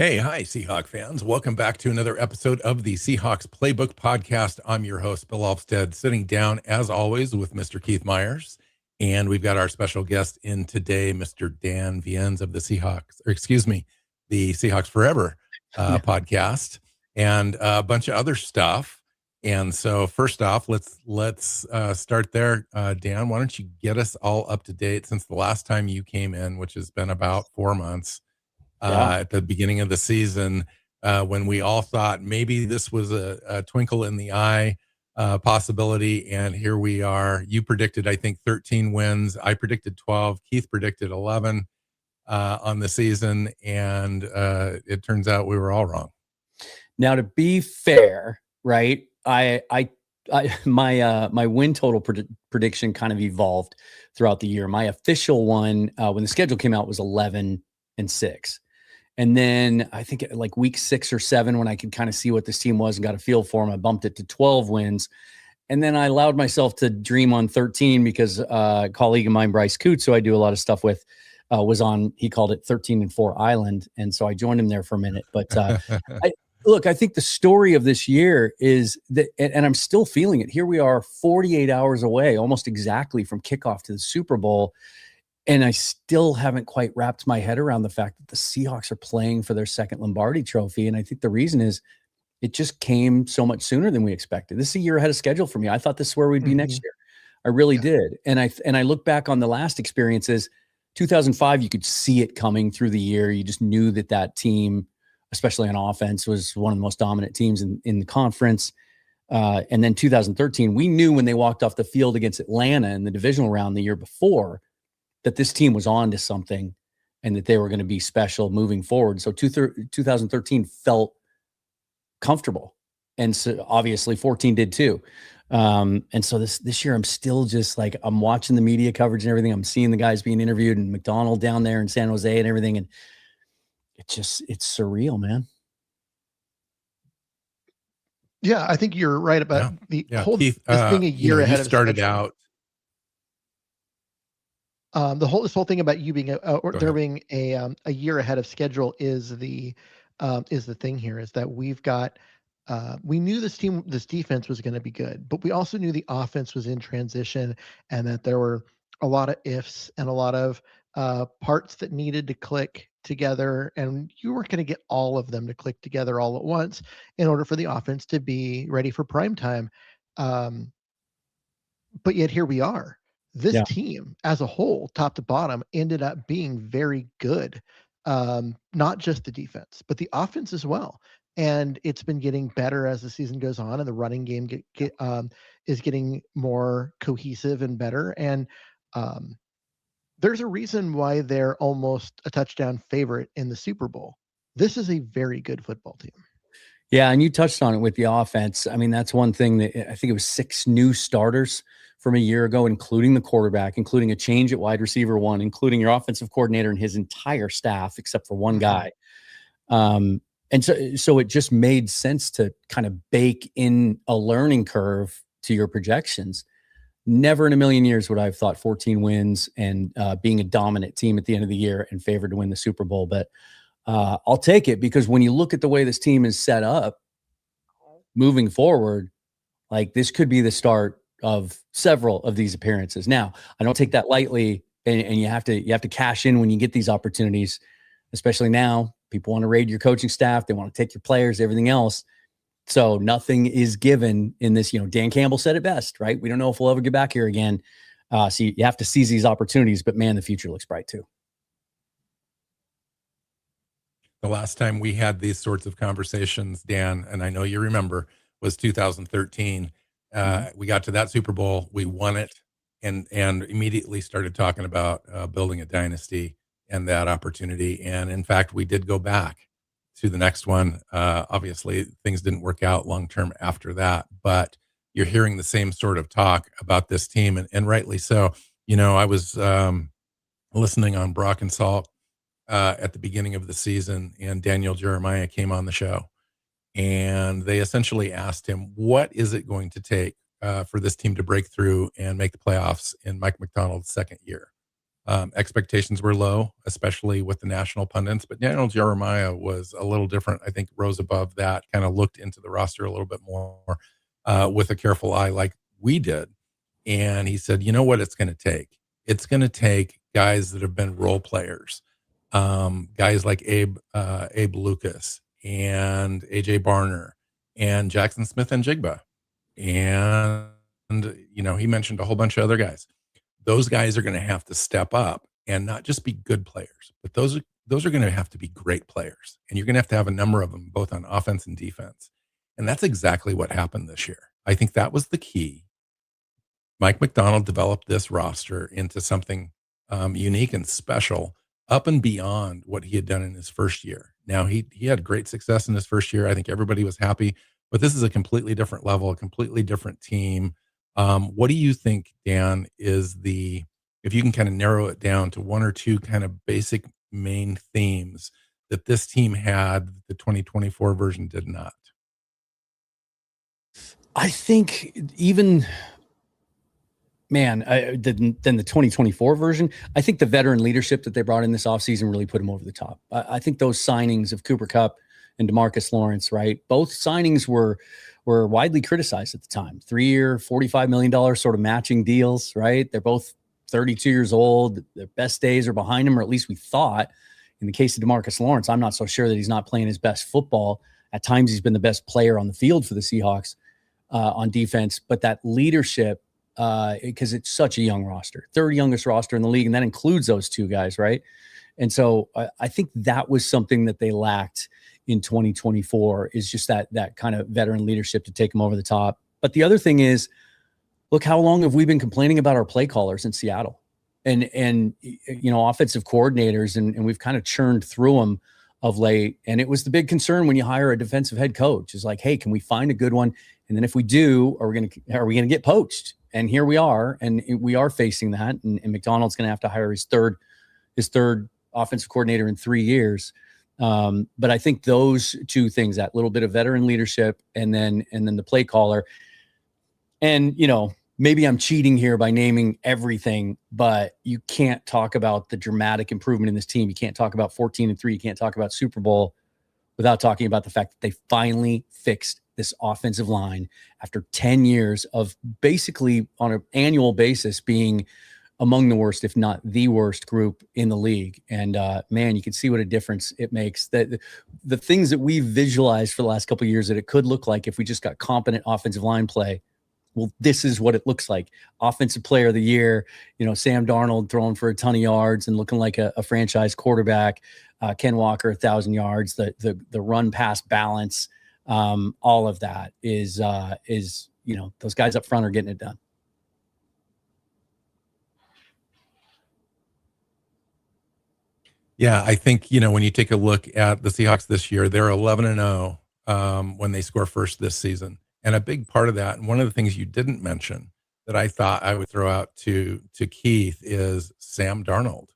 Hey, hi, Seahawk fans. Welcome back to another episode of the Seahawks Playbook Podcast. I'm your host, Bill Alvstad, sitting down, as always, with Mr. Keith Myers. And we've got our special guest in today, Mr. Dan Viens of the the Seahawks Forever podcast, and a bunch of other stuff. And so first off, let's start there. Dan, why don't you get us all up to date since the last time you came in, which has been about 4 months. At the beginning of the season, when we all thought maybe this was a twinkle in the eye possibility. And here we are. You predicted, I think, 13 wins. I predicted 12. Keith predicted 11 on the season. And it turns out we were all wrong. Now, to be fair, right, my win total prediction kind of evolved throughout the year. My official one, when the schedule came out, was 11-6. And then I think like week 6 or 7, when I could kind of see what this team was and got a feel for them, I bumped it to 12 wins. And then I allowed myself to dream on 13 because a colleague of mine, Bryce Coots, who I do a lot of stuff with, was on, he called it 13-4 Island. And so I joined him there for a minute. But I think the story of this year is that, and I'm still feeling it. Here we are 48 hours away, almost exactly from kickoff to the Super Bowl. And I still haven't quite wrapped my head around the fact that the Seahawks are playing for their second Lombardi trophy. And I think the reason is it just came so much sooner than we expected. This is a year ahead of schedule for me. I thought this is where we'd be next year. I really did. And I look back on the last experiences, 2005, you could see it coming through the year. You just knew that team, especially on offense, was one of the most dominant teams in the conference. And then 2013, we knew when they walked off the field against Atlanta in the divisional round the year before that this team was on to something and that they were going to be special moving forward. So 2013 felt comfortable. And so obviously 14 did too. And so this year I'm still just like, I'm watching the media coverage and everything. I'm seeing the guys being interviewed and McDonald down there in San Jose and everything. And it's surreal, man. Yeah, I think you're right about whole Keith, this being a year ahead of started schedule. out. This whole thing about you being there being a year ahead of schedule is the thing here, is that we've got we knew this defense was going to be good, but we also knew the offense was in transition and that there were a lot of ifs and a lot of parts that needed to click together, and you weren't going to get all of them to click together all at once in order for the offense to be ready for prime time. But yet here we are. This team as a whole, top to bottom, ended up being very good. Not just the defense, but the offense as well. And it's been getting better as the season goes on, and the running game is getting more cohesive and better. And there's a reason why they're almost a touchdown favorite in the Super Bowl. This is a very good football team. Yeah, and you touched on it with the offense. I mean, that's one thing that I think it was 6 new starters from a year ago, including the quarterback, including a change at wide receiver 1, including your offensive coordinator and his entire staff, except for one guy. And so it just made sense to kind of bake in a learning curve to your projections. Never in a million years would I have thought 14 wins and being a dominant team at the end of the year and favored to win the Super Bowl. But I'll take it, because when you look at the way this team is set up moving forward, like this could be the start of several of these appearances. Now, I don't take that lightly, and you have to cash in when you get these opportunities, especially now. People want to raid your coaching staff. They want to take your players, everything else. So nothing is given in this. Dan Campbell said it best, right? We don't know if we'll ever get back here again. So you have to seize these opportunities, but man, the future looks bright too. The last time we had these sorts of conversations, Dan, and I know you remember, was 2013. We got to that Super Bowl, we won it, and immediately started talking about building a dynasty and that opportunity. And in fact, we did go back to the next one. Obviously, things didn't work out long-term after that, but you're hearing the same sort of talk about this team, and rightly so. I was listening on Brock and Salt at the beginning of the season, and Daniel Jeremiah came on the show, and they essentially asked him, what is it going to take for this team to break through and make the playoffs in Mike McDonald's second year? Expectations were low, especially with the national pundits, but Daniel Jeremiah was a little different. I think rose above that, kind of looked into the roster a little bit more with a careful eye like we did. And he said, you know what it's going to take? It's going to take guys that have been role players, guys like Abe Lucas and AJ Barner and Jackson Smith and Jigba. And, he mentioned a whole bunch of other guys. Those guys are going to have to step up and not just be good players, but those are going to have to be great players. And you're going to have a number of them, both on offense and defense. And that's exactly what happened this year. I think that was the key. Mike Macdonald developed this roster into something unique and special up and beyond what he had done in his first year. Now, he had great success in his first year. I think everybody was happy, but this is a completely different level, a completely different team. What do you think, Dan, is if you can kind of narrow it down to one or two kind of basic main themes that this team had, the 2024 version did not? I think even, than the 2024 version, I think the veteran leadership that they brought in this offseason really put them over the top. I think those signings of Cooper Kupp and DeMarcus Lawrence, right? Both signings were widely criticized at the time. 3-year, $45 million sort of matching deals, right? They're both 32 years old. Their best days are behind them, or at least we thought. In the case of DeMarcus Lawrence, I'm not so sure that he's not playing his best football. At times, he's been the best player on the field for the Seahawks on defense. But that leadership, because it's such a young roster, third youngest roster in the league, and that includes those two guys, right? And so I think that was something that they lacked in 2024, is just that kind of veteran leadership to take them over the top. But the other thing is, look, how long have we been complaining about our play callers in Seattle and offensive coordinators, and we've kind of churned through them of late. And it was the big concern when you hire a defensive head coach, is like, hey, can we find a good one? And then if we do, are we going to get poached? And here we are, and we are facing that. And McDonald's going to have to hire his third offensive coordinator in 3 years. But I think those two things, that little bit of veteran leadership and then the play caller, and, maybe I'm cheating here by naming everything, but you can't talk about the dramatic improvement in this team. You can't talk about 14-3. You can't talk about Super Bowl without talking about the fact that they finally fixed this offensive line after 10 years of basically on an annual basis being among the worst, if not the worst group in the league. And man, you can see what a difference it makes. That the things that we've visualized for the last couple of years that it could look like if we just got competent offensive line play. Well, this is what it looks like. Offensive player of the year, Sam Darnold throwing for a ton of yards and looking like a franchise quarterback. Ken Walker, 1,000 yards, the run pass balance. All of that is those guys up front are getting it done. Yeah, I think, when you take a look at the Seahawks this year, they're 11-0 when they score first this season. And a big part of that, and one of the things you didn't mention that I thought I would throw out to Keith, is Sam Darnold.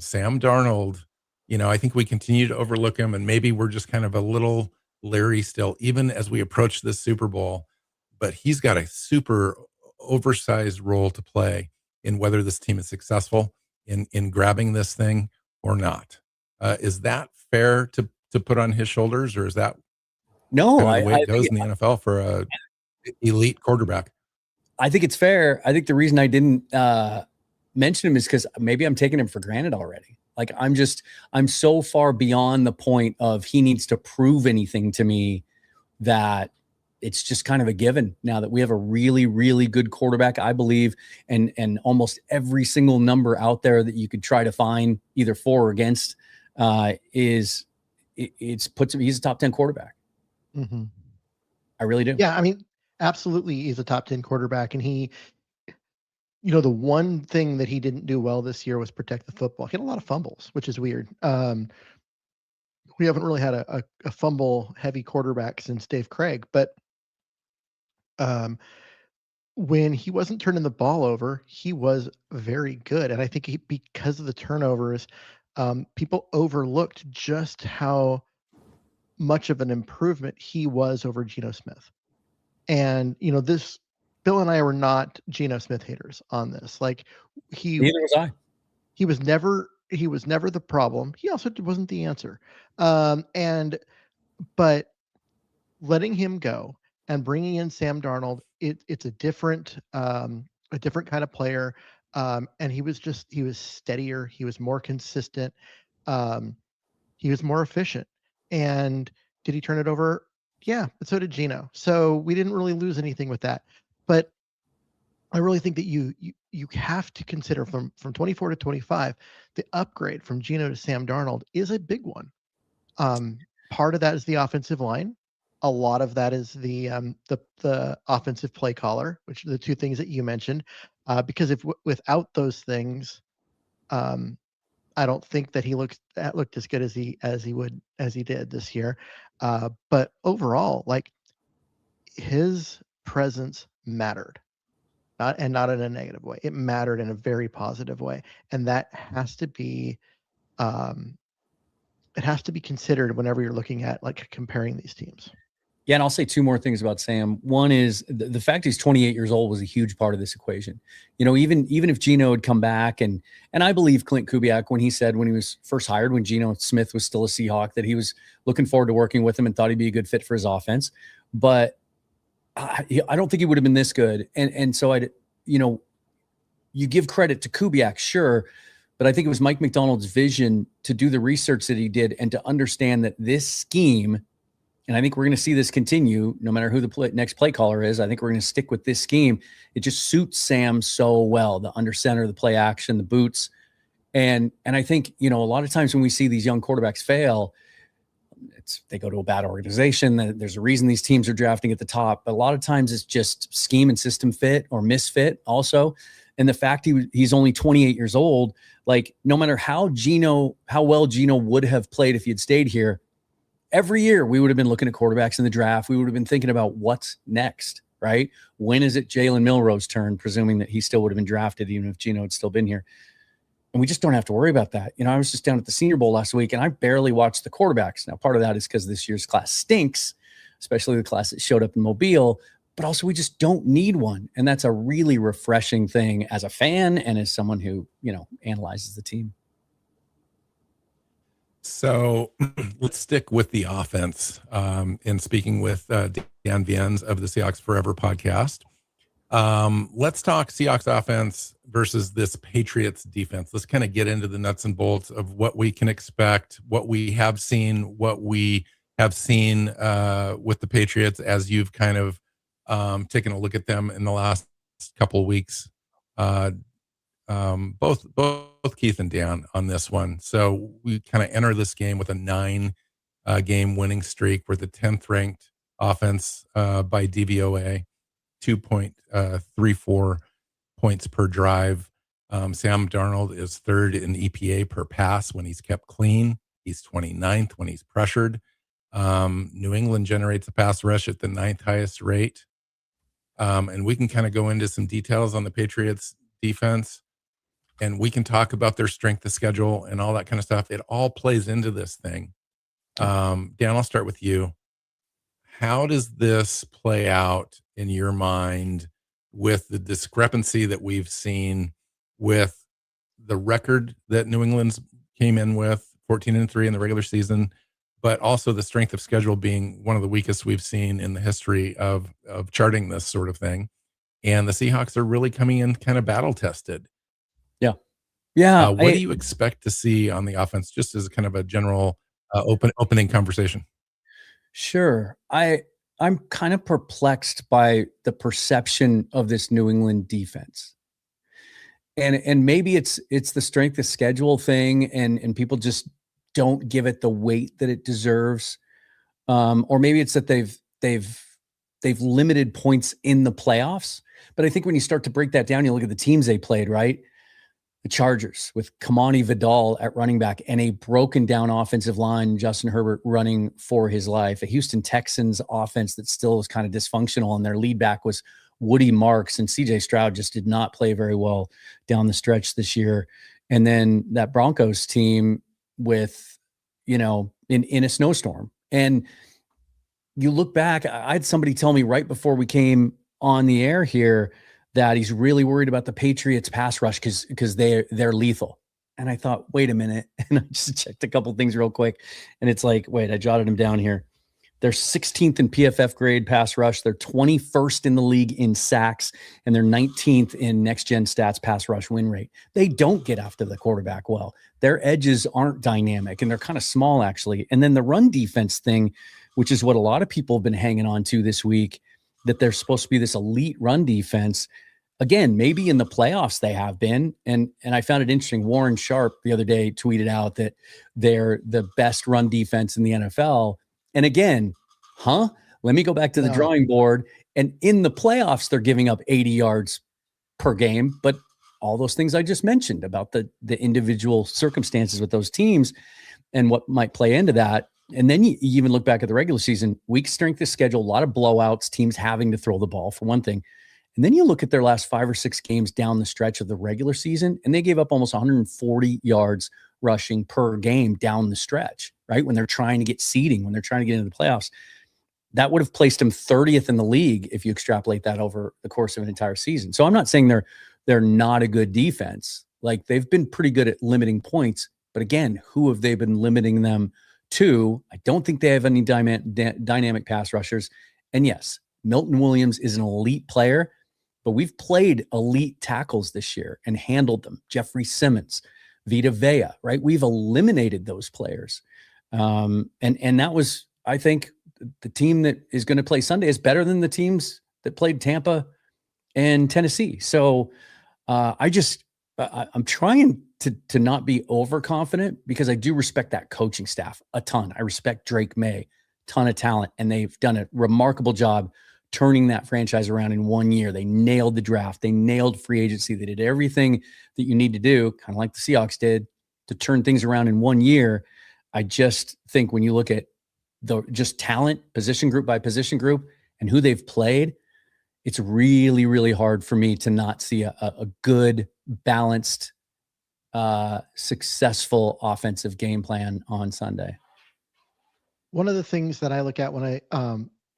Sam Darnold, I think we continue to overlook him, and maybe we're just kind of a little leery still, even as we approach this Super Bowl. But he's got a super oversized role to play in whether this team is successful in grabbing this thing or not. Is that fair to put on his shoulders, or is that no kind of the way it goes in the NFL for a elite quarterback? I think it's fair. I think the reason I didn't mention him is because maybe I'm taking him for granted already. Like I'm so far beyond the point of he needs to prove anything to me that it's just kind of a given now that we have a really, really good quarterback, I believe, and almost every single number out there that you could try to find either for or against he's a top 10 quarterback. Mm-hmm. I really do. Yeah, I mean, absolutely, he's a top 10 quarterback, and he, the one thing that he didn't do well this year was protect the football. He had a lot of fumbles, which is weird. We haven't really had a fumble-heavy quarterback since Dave Craig, but when he wasn't turning the ball over, he was very good. And I think because of the turnovers, people overlooked just how much of an improvement he was over Geno Smith. And, Bill and I were not Geno Smith haters on this. Like neither was I. he was never the problem. He also wasn't the answer. But letting him go and bringing in Sam Darnold, it's a different kind of player. And he was steadier. He was more consistent. He was more efficient. And did he turn it over? Yeah, but so did Gino. So we didn't really lose anything with that. But I really think that you have to consider from 24 to 25, the upgrade from Gino to Sam Darnold is a big one. Part of that is the offensive line. A lot of that is the offensive play caller, which are the two things that you mentioned. Because without those things, I don't think that he looked as good as he did this year. But overall, like, his presence mattered, not in a negative way. It mattered in a very positive way, and that has to be considered whenever you're looking at, like, comparing these teams. Yeah, and I'll say two more things about Sam. One is the fact he's 28 years old was a huge part of this equation. You know, even if Gino had come back, and I believe Clint Kubiak when he said when he was first hired, when Geno Smith was still a Seahawk, that he was looking forward to working with him and thought he'd be a good fit for his offense. But I don't think he would have been this good. And so you give credit to Kubiak, sure, but I think it was Mike McDonald's vision to do the research that he did and to understand that this scheme. And I think we're going to see this continue no matter who the next play caller is. I think we're going to stick with this scheme. It just suits Sam so well, the under center, the play action, the boots. And I think, a lot of times when we see these young quarterbacks fail, they go to a bad organization. There's a reason these teams are drafting at the top. But a lot of times it's just scheme and system fit or misfit also. And the fact he's only 28 years old, like, no matter how well Gino would have played if he had stayed here, every year we would have been looking at quarterbacks in the draft. We would have been thinking about what's next, right? When is it Jalen Milroe's turn, presuming that he still would have been drafted even if Gino had still been here. And we just don't have to worry about that. I was just down at the Senior Bowl last week and I barely watched the quarterbacks. Now, part of that is because this year's class stinks, especially the class that showed up in Mobile, but also we just don't need one. And that's a really refreshing thing as a fan and as someone who, analyzes the team. So let's stick with the offense. In speaking with Dan Viens of the Seahawks Forever Podcast, let's talk Seahawks offense versus this Patriots defense. Let's kind of get into the nuts and bolts of what we can expect, what we have seen with the Patriots as you've kind of taken a look at them in the last couple of weeks. Both Keith and Dan on this one. So we kind of enter this game with a 9 game winning streak. We're the 10th ranked offense by DVOA, 2.34 points per drive. Sam Darnold is 3rd in EPA per pass when he's kept clean. He's 29th when he's pressured. New England generates a pass rush at the 9th highest rate. And we can kind of go into some details on the Patriots defense. And we can talk about their strength of schedule and all that kind of stuff. It all plays into this thing. Dan, I'll start with you. How does this play out in your mind with the discrepancy that we've seen with the record that New England's came in with, 14-3 in the regular season, but also the strength of schedule being one of the weakest we've seen in the history of charting this sort of thing? And the Seahawks are really coming in kind of battle tested. Yeah. What do you expect to see on the offense, just as kind of a general opening conversation? Sure. I'm kind of perplexed by the perception of this New England defense. And maybe it's the strength of schedule thing and people just don't give it the weight that it deserves. Or maybe it's that they've limited points in the playoffs. But I think when you start to break that down, you look at the teams they played, right? The Chargers with Kamani Vidal at running back and a broken down offensive line, Justin Herbert running for his life. A Houston Texans offense that still is kind of dysfunctional, and their lead back was Woody Marks, and CJ Stroud just did not play very well down the stretch this year. And then that Broncos team with, in a snowstorm. And you look back, I had somebody tell me right before we came on the air here that he's really worried about the Patriots pass rush because they're lethal. And I thought, wait a minute. And I just checked a couple things real quick. And it's like, wait, I jotted them down here. They're 16th in PFF grade pass rush. They're 21st in the league in sacks, and they're 19th in next gen stats pass rush win rate. They don't get after the quarterback well. Their edges aren't dynamic, and they're kind of small, actually. And then the run defense thing, which is what a lot of people have been hanging on to this week, that they're supposed to be this elite run defense. Again, maybe in the playoffs they have been. And I found it interesting. Warren Sharp the other day tweeted out that they're the best run defense in the NFL. And again, let me go back to the drawing board. And in the playoffs, they're giving up 80 yards per game. But all those things I just mentioned about the individual circumstances with those teams and what might play into that. And then you even look back at the regular season, weak strength of schedule, a lot of blowouts, teams having to throw the ball for one thing. And then you look at their last 5 or 6 games down the stretch of the regular season, and they gave up almost 140 yards rushing per game down the stretch, right? When they're trying to get seeding, when they're trying to get into the playoffs. That would have placed them 30th in the league if you extrapolate that over the course of an entire season. So I'm not saying they're not a good defense. Like, they've been pretty good at limiting points. But again, who have they been limiting them to? I don't think they have any dynamic pass rushers. And yes, Milton Williams is an elite player, but we've played elite tackles this year and handled them. Jeffrey Simmons, Vita Vea, right? We've eliminated those players. And that was, I think, the team that is going to play Sunday is better than the teams that played Tampa and Tennessee. So I'm trying to not be overconfident, because I do respect that coaching staff a ton. I respect Drake May, ton of talent, and they've done a remarkable job turning that franchise around in 1 year. They nailed the draft. They nailed free agency. They did everything that you need to do, kind of like the Seahawks did, to turn things around in 1 year. I just think when you look at the just talent, position group by position group, and who they've played, it's really, really hard for me to not see a good, balanced, successful offensive game plan on Sunday. One of the things that I look at when I,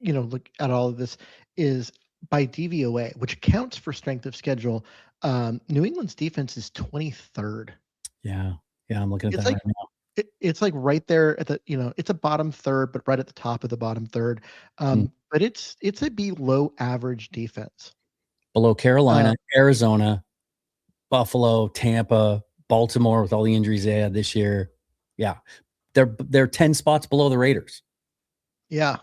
look at all of this is by DVOA, which accounts for strength of schedule. New England's defense is 23rd. Yeah, I'm looking at that right now. It's like right there at the, it's a bottom third, but right at the top of the bottom third. But it's a below average defense. Below Carolina, Arizona, Buffalo, Tampa, Baltimore with all the injuries they had this year. Yeah. They're 10 spots below the Raiders. Yeah.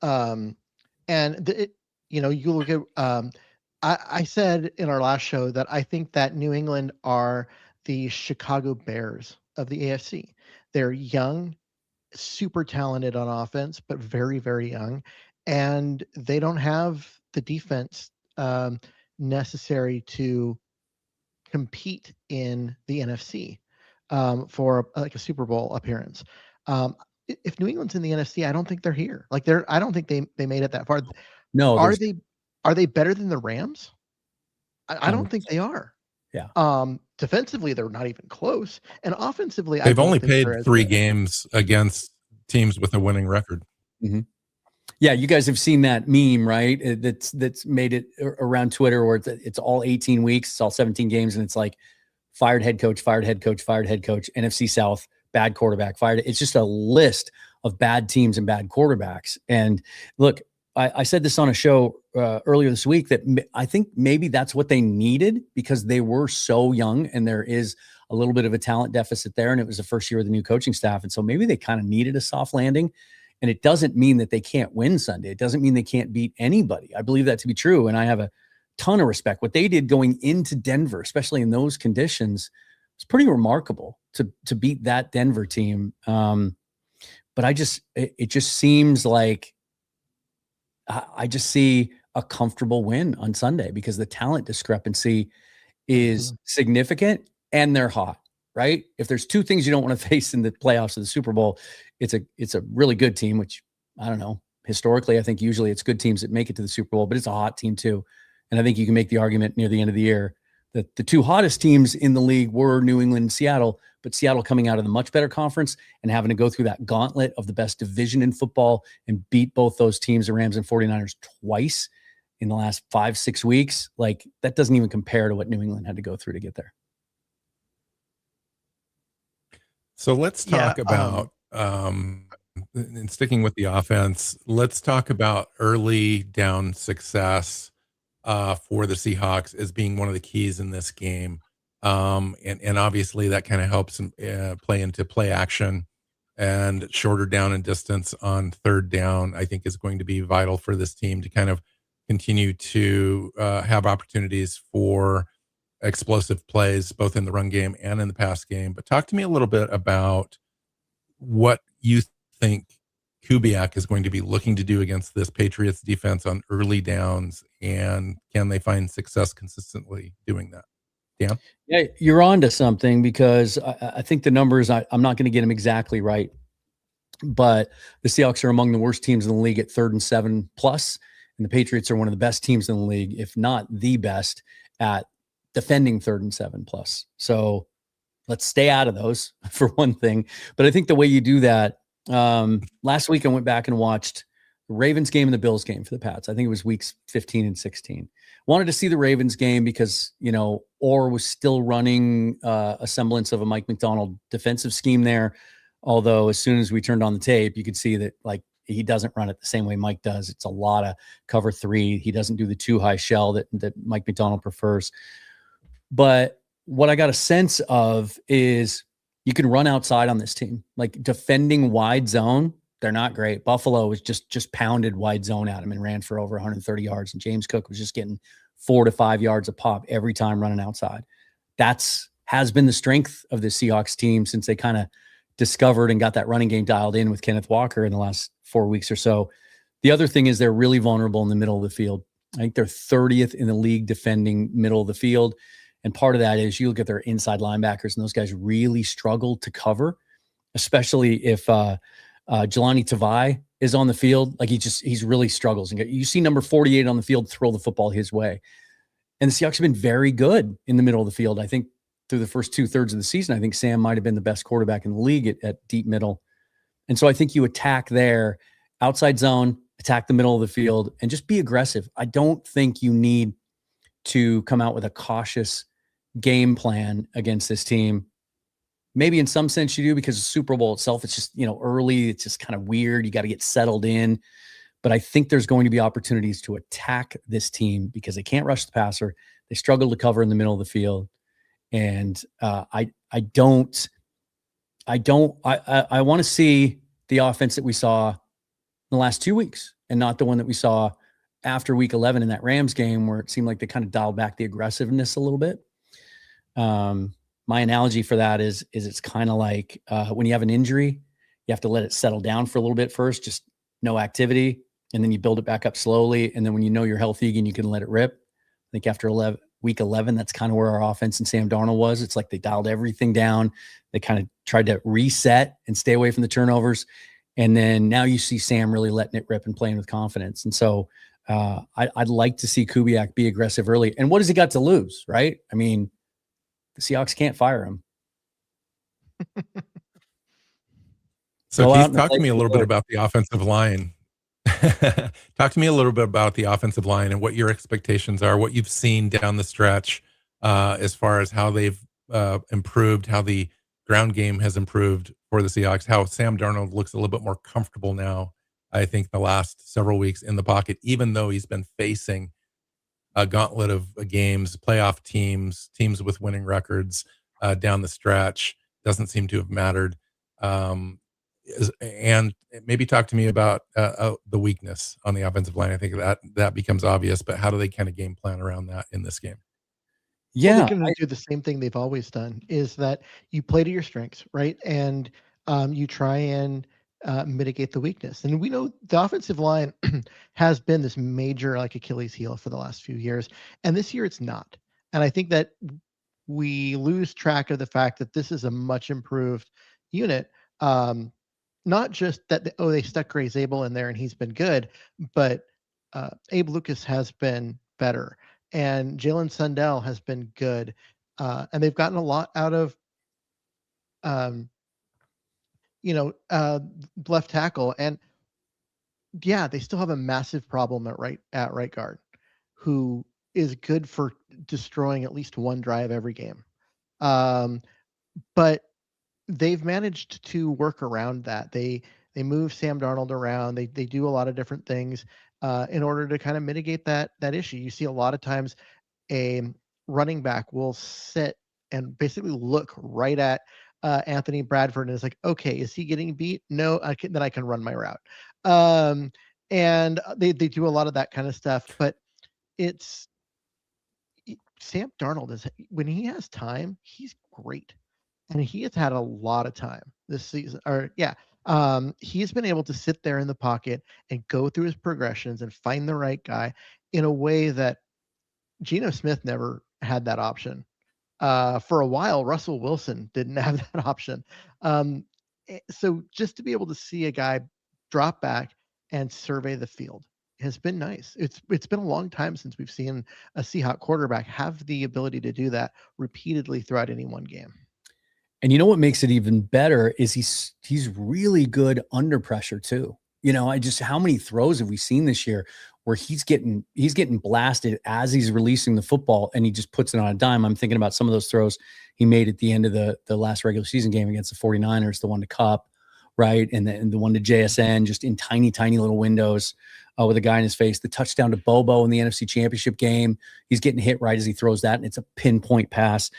And you look at, I said in our last show that I think that New England are the Chicago Bears of the AFC. They're young, super talented on offense, but very, very young. And they don't have the defense necessary to compete in the NFC for like a Super Bowl appearance. If New England's in the NFC, I don't think they're here. I don't think they made it that far. No, are they better than the Rams? I don't think they are. Yeah. Defensively, they're not even close, and offensively, they've only played 3 games against teams with a winning record. Mm-hmm. Yeah, you guys have seen that meme, right? That's made it around Twitter, where it's all 18 weeks, it's all 17 games, and it's like fired head coach, fired head coach, fired head coach, NFC South, bad quarterback, fired. It's just a list of bad teams and bad quarterbacks. And look, I said this on a show earlier this week that I think maybe that's what they needed, because they were so young and there is a little bit of a talent deficit there. And it was the first year of the new coaching staff. And so maybe they kind of needed a soft landing. And it doesn't mean that they can't win Sunday. It doesn't mean they can't beat anybody. I believe that to be true. And I have a ton of respect. What they did going into Denver, especially in those conditions, was pretty remarkable to beat that Denver team. But it just seems like I just see a comfortable win on Sunday, because the talent discrepancy is significant and they're hot, right? If there's 2 things you don't want to face in the playoffs of the Super Bowl, it's a really good team, which I don't know. Historically, I think usually it's good teams that make it to the Super Bowl, but it's a hot team too. And I think you can make the argument near the end of the year that the 2 hottest teams in the league were New England and Seattle, but Seattle coming out of the much better conference and having to go through that gauntlet of the best division in football and beat both those teams, the Rams and 49ers, twice in the last 5-6 weeks. Like, that doesn't even compare to what New England had to go through to get there. So let's Yeah. talk about, and sticking with the offense, let's talk about early down success for the Seahawks as being one of the keys in this game. And obviously that kind of helps play into play action, and shorter down and distance on third down, I think is going to be vital for this team to kind of continue to have opportunities for explosive plays, both in the run game and in the pass game. But talk to me a little bit about what you think Kubiak is going to be looking to do against this Patriots defense on early downs, and can they find success consistently doing that? Dan? Yeah, you're on to something, because I think the numbers, I'm not going to get them exactly right, but the Seahawks are among the worst teams in the league at 3rd and 7 plus, and the Patriots are one of the best teams in the league, if not the best, at defending 3rd and 7 plus. So let's stay out of those for one thing. But I think the way you do that, last week I went back and watched the Ravens game and the Bills game for the Pats. I think it was weeks 15 and 16. Wanted to see the Ravens game because, Orr was still running a semblance of a Mike McDonald defensive scheme there. Although as soon as we turned on the tape, you could see that he doesn't run it the same way Mike does. It's a lot of cover 3. He doesn't do the too high shell that Mike McDonald prefers. But what I got a sense of is you can run outside on this team. Like defending wide zone, they're not great. Buffalo was just pounded wide zone at him and ran for over 130 yards. And James Cook was just getting 4 to 5 yards a pop every time running outside. Has been the strength of the Seahawks team since they kind of discovered and got that running game dialed in with Kenneth Walker in the last 4 weeks or so. The other thing is they're really vulnerable in the middle of the field. I think they're 30th in the league defending middle of the field. And part of that is you look at their inside linebackers, and those guys really struggle to cover, especially if Jelani Tavai is on the field. Like he's really struggles. And you see number 48 on the field throw the football his way. And the Seahawks have been very good in the middle of the field. I think through the first 2/3 of the season, I think Sam might have been the best quarterback in the league at deep middle. And so I think you attack there, outside zone, attack the middle of the field, and just be aggressive. I don't think you need to come out with a cautious game plan against this team. Maybe in some sense you do, because the Super Bowl itself, it's just, early. It's just kind of weird. You got to get settled in. But I think there's going to be opportunities to attack this team because they can't rush the passer. They struggle to cover in the middle of the field. And I want to see the offense that we saw in the last 2 weeks, and not the one that we saw after week 11 in that Rams game, where it seemed like they kind of dialed back the aggressiveness a little bit. My analogy for that is it's kind of like when you have an injury, you have to let it settle down for a little bit first, just no activity, and then you build it back up slowly. And then when you know you're healthy again, you can let it rip. I think after week 11, that's kind of where our offense and Sam Darnold was. It's like they dialed everything down. They kind of tried to reset and stay away from the turnovers. And then now you see Sam really letting it rip and playing with confidence. And so I'd like to see Kubiak be aggressive early. And what has he got to lose, right? I mean, the Seahawks can't fire him. So Keith, talk to me a little bit about the offensive line. Talk to me a little bit about the offensive line and what your expectations are, what you've seen down the stretch as far as how they've improved, how the ground game has improved for the Seahawks, how Sam Darnold looks a little bit more comfortable now, I think, the last several weeks in the pocket, even though he's been facing a gauntlet of games, playoff teams with winning records down the stretch. Doesn't seem to have mattered. And maybe talk to me about the weakness on the offensive line. I think that becomes obvious, but how do they kind of game plan around that in this game? Yeah, well, they're going to do the same thing they've always done, is that you play to your strengths, right? And you try and mitigate the weakness. And we know the offensive line has been this major Achilles heel for the last few years. And this year it's not. And I think that we lose track of the fact that this is a much improved unit. Not just that, they stuck Gray Zabel in there and he's been good, but Abe Lucas has been better. And Jalen Sundell has been good. And they've gotten a lot out of, left tackle. And yeah, they still have a massive problem at right guard, who is good for destroying at least one drive every game. But they've managed to work around that. They move Sam Darnold around. They do a lot of different things in order to kind of mitigate that issue. You see a lot of times a running back will sit and basically look right at Anthony Bradford and is like, okay, is he getting beat? No, then I can run my route. And they do a lot of that kind of stuff, but it's Sam Darnold is, when he has time, he's great. And he has had a lot of time this season. He's been able to sit there in the pocket and go through his progressions and find the right guy in a way that Geno Smith never had that option. For a while, Russell Wilson didn't have that option. So just to be able to see a guy drop back and survey the field has been nice. It's been a long time since we've seen a Seahawks quarterback have the ability to do that repeatedly throughout any one game. And you know what makes it even better is he's really good under pressure too. How many throws have we seen this year where he's getting blasted as he's releasing the football and he just puts it on a dime. I'm thinking about some of those throws he made at the end of the last regular season game against the 49ers, the one to Kupp, right? And the one to JSN, just in tiny, tiny little windows with a guy in his face. The touchdown to Bobo in the NFC Championship game, he's getting hit right as he throws that, and it's a pinpoint pass.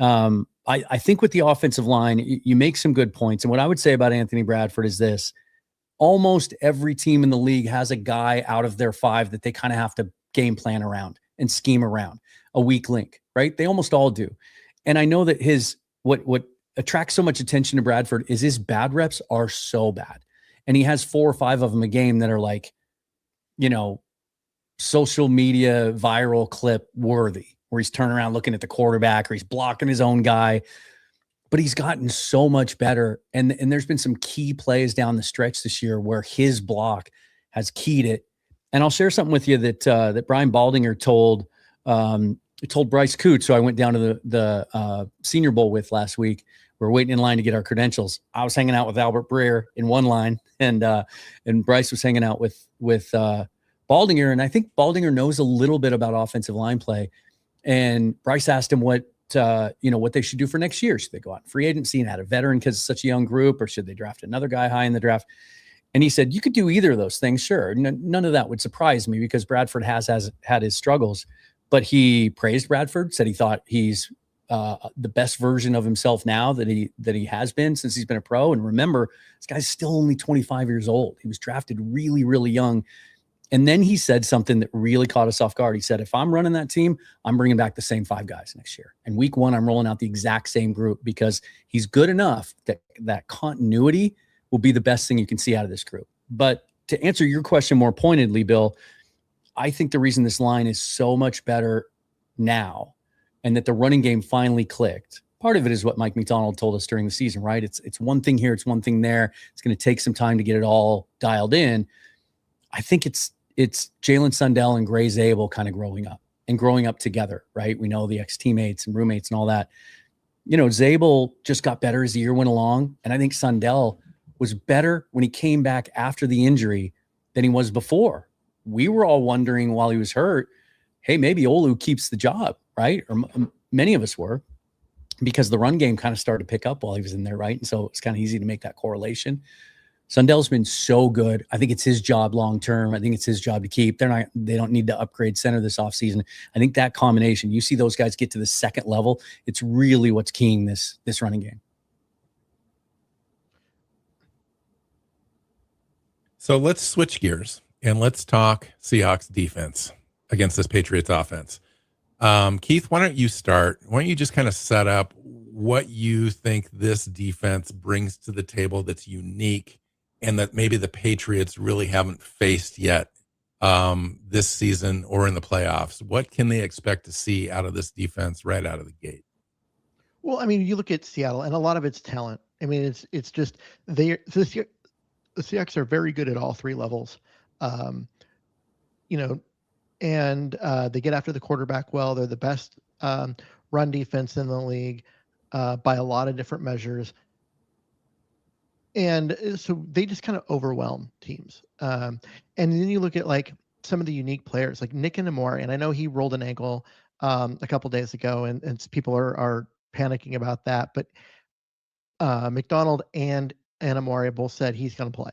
I think with the offensive line, you make some good points. And what I would say about Anthony Bradford is this: almost every team in the league has a guy out of their five that they kind of have to game plan around and scheme around, a weak link, right? They almost all do. And I know that what attracts so much attention to Bradford is his bad reps are so bad. And he has 4 or 5 of them a game that are like, social media viral clip worthy, where he's turning around looking at the quarterback or he's blocking his own guy. But he's gotten so much better. And there's been some key plays down the stretch this year where his block has keyed it. And I'll share something with you that Brian Baldinger told Bryce Coots, who I went down to the Senior Bowl with last week. We're waiting in line to get our credentials. I was hanging out with Albert Breer in one line, and Bryce was hanging out with Baldinger. And I think Baldinger knows a little bit about offensive line play. And Bryce asked him what they should do for next year. Should they go out in free agency and add a veteran because it's such a young group, or should they draft another guy high in the draft? And he said, you could do either of those things. Sure. None of that would surprise me because Bradford has had his struggles, but he praised Bradford, said he thought he's the best version of himself now that he has been since he's been a pro. And remember, this guy's still only 25 years old. He was drafted really, really young. And then he said something that really caught us off guard. He said, if I'm running that team, I'm bringing back the same 5 guys next year. And week 1, I'm rolling out the exact same group because he's good enough that continuity will be the best thing you can see out of this group. But to answer your question more pointedly, Bill, I think the reason this line is so much better now and that the running game finally clicked, part of it is what Mike McDonald told us during the season, right? It's one thing here, it's one thing there. It's going to take some time to get it all dialed in. I think it's Jalen Sundell and Gray Zabel kind of growing up together, right? We know the ex-teammates and roommates and all that. Zabel just got better as the year went along. And I think Sundell was better when he came back after the injury than he was before. We were all wondering while he was hurt, hey, maybe Olu keeps the job, right? Or many of us were, because the run game kind of started to pick up while he was in there, right? And so it's kind of easy to make that correlation. Sundell's been so good. I think it's his job long-term. I think it's his job to keep. They don't need to upgrade center this offseason. I think that combination, you see those guys get to the second level, it's really what's keying this running game. So let's switch gears and let's talk Seahawks defense against this Patriots offense. Keith, why don't you start? Why don't you just kind of set up what you think this defense brings to the table that's unique and that maybe the Patriots really haven't faced yet this season or in the playoffs? What can they expect to see out of this defense right out of the gate? Well, I mean, you look at Seattle, and a lot of it's talent. I mean, it's just the Seahawks are very good at all 3 levels, and they get after the quarterback well. They're the best run defense in the league by a lot of different measures. And so they just kind of overwhelm teams. And then you look at like some of the unique players like Nick Namori, and I know he rolled an ankle a couple days ago, and people are panicking about that. But McDonald and Amari both said he's going to play.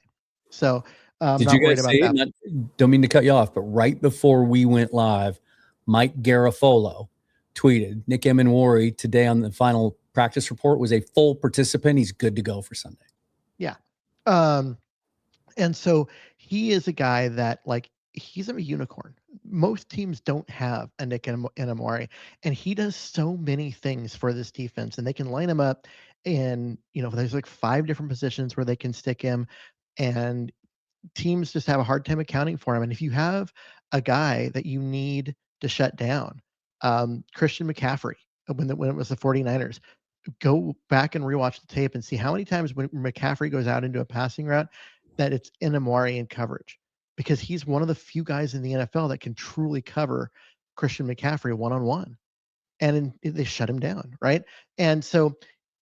So I'm Did not you worried guys about see that. it? Don't mean to cut you off, but right before we went live, Mike Garafolo tweeted, Nick Emenwari today on the final practice report was a full participant. He's good to go for Sunday. Yeah. And so he is a guy that, like, he's a unicorn. Most teams don't have a Nick Amari, and he does so many things for this defense, and they can line him up and, there's like 5 different positions where they can stick him, and teams just have a hard time accounting for him. And if you have a guy that you need to shut down, Christian McCaffrey, when it was the 49ers, go back and rewatch the tape and see how many times when McCaffrey goes out into a passing route that it's in Amari in coverage, because he's one of the few guys in the NFL that can truly cover Christian McCaffrey one-on-one, and they shut him down, right? And so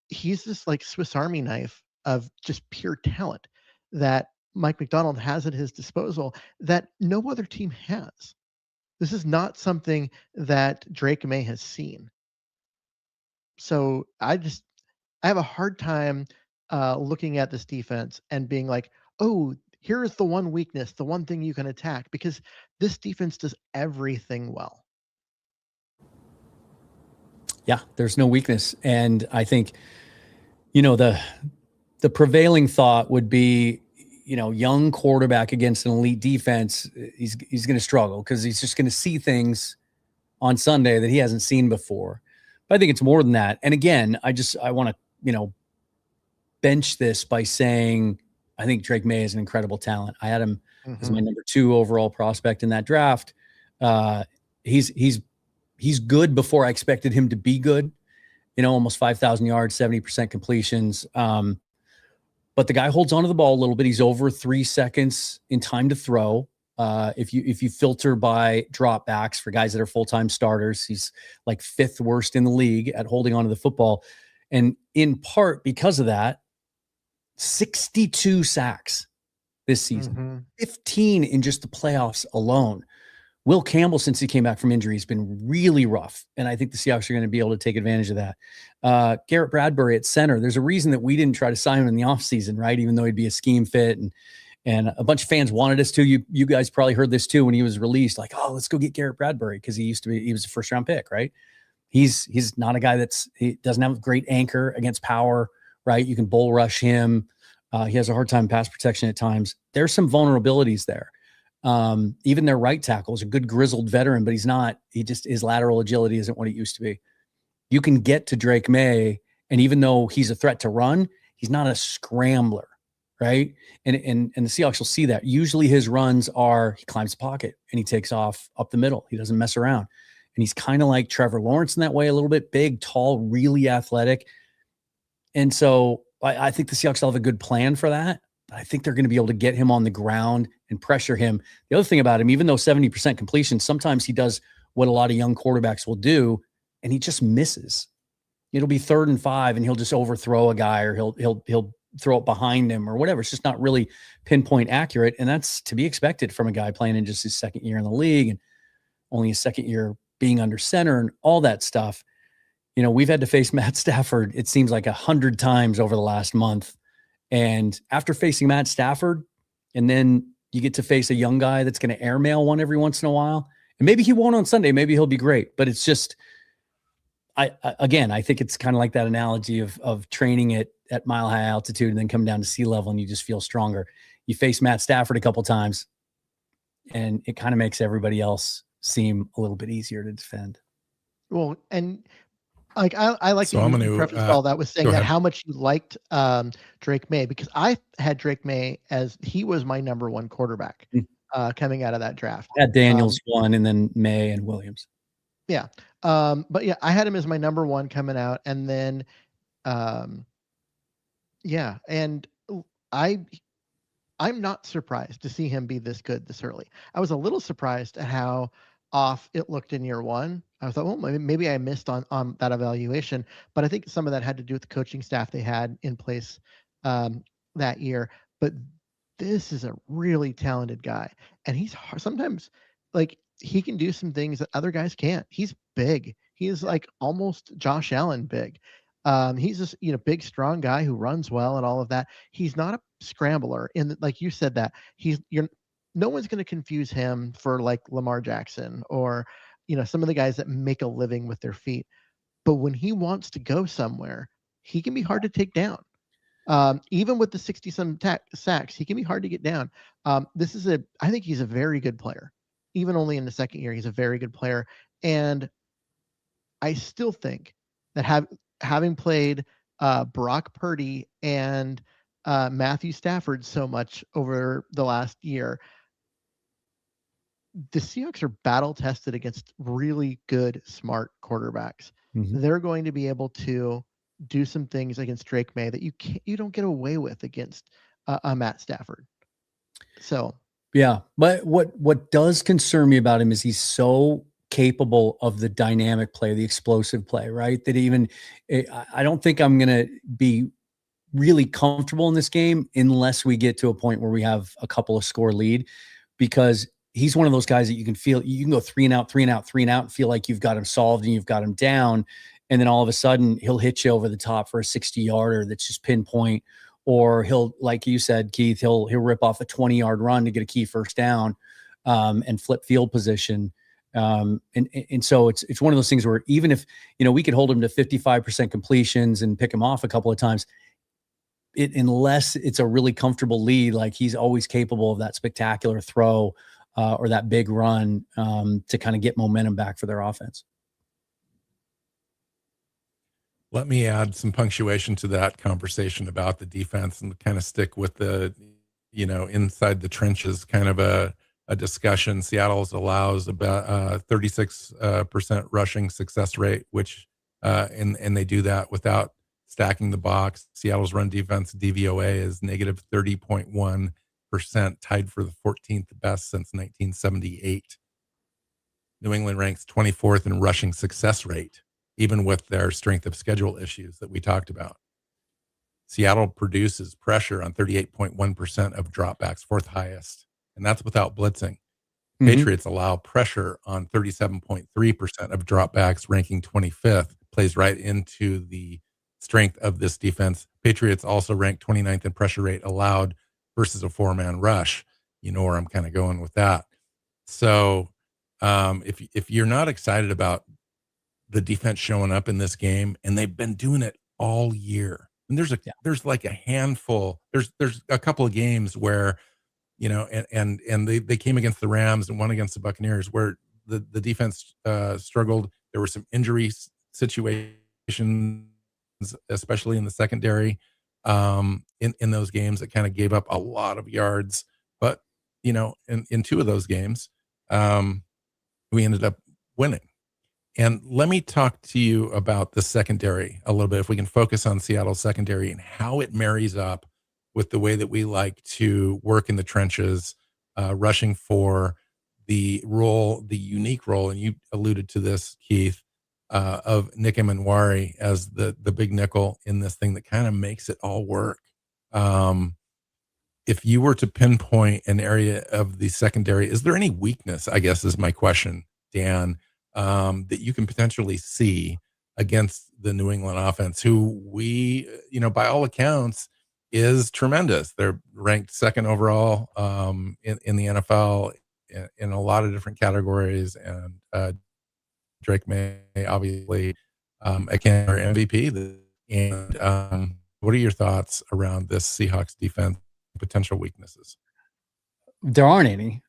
he's this like Swiss Army knife of just pure talent that Mike McDonald has at his disposal that no other team has. This is not something that Drake May has seen. So I have a hard time looking at this defense and being like, oh, here's the one weakness, the one thing you can attack, because this defense does everything well. Yeah, there's no weakness. And I think, the prevailing thought would be, young quarterback against an elite defense, he's going to struggle because he's just going to see things on Sunday that he hasn't seen before. But I think it's more than that. And again, I want to, bench this by saying I think Drake May is an incredible talent. I had him as my number 2 overall prospect in that draft. He's good before I expected him to be good. Almost 5,000 yards, 70% completions. But the guy holds onto the ball a little bit. He's over 3 seconds in time to throw. If you filter by dropbacks for guys that are full-time starters, he's like 5th worst in the league at holding onto the football. And in part because of that, 62 sacks this season, 15 in just the playoffs alone. Will Campbell, since he came back from injury, has been really rough. And I think the Seahawks are going to be able to take advantage of that. Garrett Bradbury at center. There's a reason that we didn't try to sign him in the offseason, right? Even though he'd be a scheme fit. And a bunch of fans wanted us to. You guys probably heard this too when he was released. Like, oh, let's go get Garrett Bradbury because he was a first-round pick, right? He's not a guy he doesn't have a great anchor against power, right? You can bull rush him. He has a hard time pass protection at times. There's some vulnerabilities there. Even their right tackle is a good grizzled veteran, but his lateral agility isn't what it used to be. You can get to Drake May, and even though he's a threat to run, he's not a scrambler, right? And the Seahawks will see that. Usually his runs are he climbs the pocket and he takes off up the middle. He doesn't mess around. And he's kind of like Trevor Lawrence in that way, a little bit big, tall, really athletic. And so I think the Seahawks will have a good plan for that. I think they're going to be able to get him on the ground and pressure him. The other thing about him, even though 70% completion, sometimes he does what a lot of young quarterbacks will do, and he just misses. It'll be 3rd and 5, and he'll just overthrow a guy, or he'll throw it behind him or whatever. It's just not really pinpoint accurate, and that's to be expected from a guy playing in just his 2nd year in the league and only his 2nd year being under center and all that stuff. We've had to face Matt Stafford, it seems like 100 times over the last month. And after facing Matt Stafford, and then you get to face a young guy that's going to airmail one every once in a while, and maybe he won't on Sunday, maybe he'll be great. But it's just, I think it's kind of like that analogy of training at mile high altitude and then come down to sea level and you just feel stronger. You face Matt Stafford a couple times, and it kind of makes everybody else seem a little bit easier to defend. Well, and like I like So I'm to going to preface all that with saying that ahead. how much you liked Drake May, because I had Drake May as he was my number 1 quarterback coming out of that draft. I had Daniels 1, and then May and Williams. Yeah. But yeah, I had him as my number 1 coming out, and then yeah, and I'm not surprised to see him be this good this early. I was a little surprised at how off it looked in year 1. I thought, well, maybe I missed on that evaluation, but I think some of that had to do with the coaching staff they had in place that year. But this is a really talented guy, and he's sometimes like he can do some things that other guys can't. He's big. He is like almost Josh Allen big. He's just, big, strong guy who runs well and all of that. He's not a scrambler. And like you said, that no one's going to confuse him for like Lamar Jackson or, some of the guys that make a living with their feet. But when he wants to go somewhere, he can be hard to take down. Even with the 60-some sacks, he can be hard to get down. I think he's a very good player. Even only in the second year, he's a very good player. And I still think that having played Brock Purdy and Matthew Stafford so much over the last year, the Seahawks are battle tested against really good, smart quarterbacks. Mm-hmm. They're going to be able to do some things against Drake May that you don't get away with against Matt Stafford. So yeah, but what does concern me about him is he's so capable of the dynamic play, the explosive play, right? That I don't think I'm going to be really comfortable in this game unless we get to a point where we have a couple of score lead, because he's one of those guys that you can go 3 and out, and feel like you've got him solved and you've got him down. And then all of a sudden he'll hit you over the top for a 60-yarder that's just pinpoint, or he'll, like you said, Keith, he'll rip off a 20-yard run to get a key first down and flip field position. And so it's one of those things where even if, we could hold him to 55% completions and pick him off a couple of times, unless it's a really comfortable lead, like he's always capable of that spectacular throw or that big run to kind of get momentum back for their offense. Let me add some punctuation to that conversation about the defense and kind of stick with the, inside the trenches kind of a discussion. Seattle's allows about 36% rushing success rate, which and they do that without stacking the box. Seattle's run defense DVOA is negative 30.1%, tied for the 14th best since 1978. New England ranks 24th in rushing success rate, even with their strength of schedule issues that we talked about. Seattle produces pressure on 38.1% of dropbacks, fourth highest, and that's without blitzing. Mm-hmm. Patriots allow pressure on 37.3% of dropbacks, ranking 25th, plays right into the strength of this defense. Patriots also rank 29th in pressure rate allowed versus a 4-man rush. You know where I'm kind of going with that. So if you're not excited about the defense showing up in this game, and they've been doing it all year, and there's like a handful, there's a couple of games where, and they came against the Rams and one against the Buccaneers where the defense struggled. There were some injury situations, especially in the secondary, in those games that kind of gave up a lot of yards. But, in 2 of those games, we ended up winning. And let me talk to you about the secondary a little bit, if we can focus on Seattle's secondary and how it marries up with the way that we like to work in the trenches, rushing for the unique role, and you alluded to this, Keith, of Nick Emanwari as the big nickel in this thing that kind of makes it all work. If you were to pinpoint an area of the secondary, is there any weakness, I guess is my question, Dan, that you can potentially see against the New England offense, who we, by all accounts, is tremendous. They're ranked 2nd overall in the NFL in a lot of different categories, and Drake May, obviously, a candidate MVP. And what are your thoughts around this Seahawks defense potential weaknesses? There aren't any,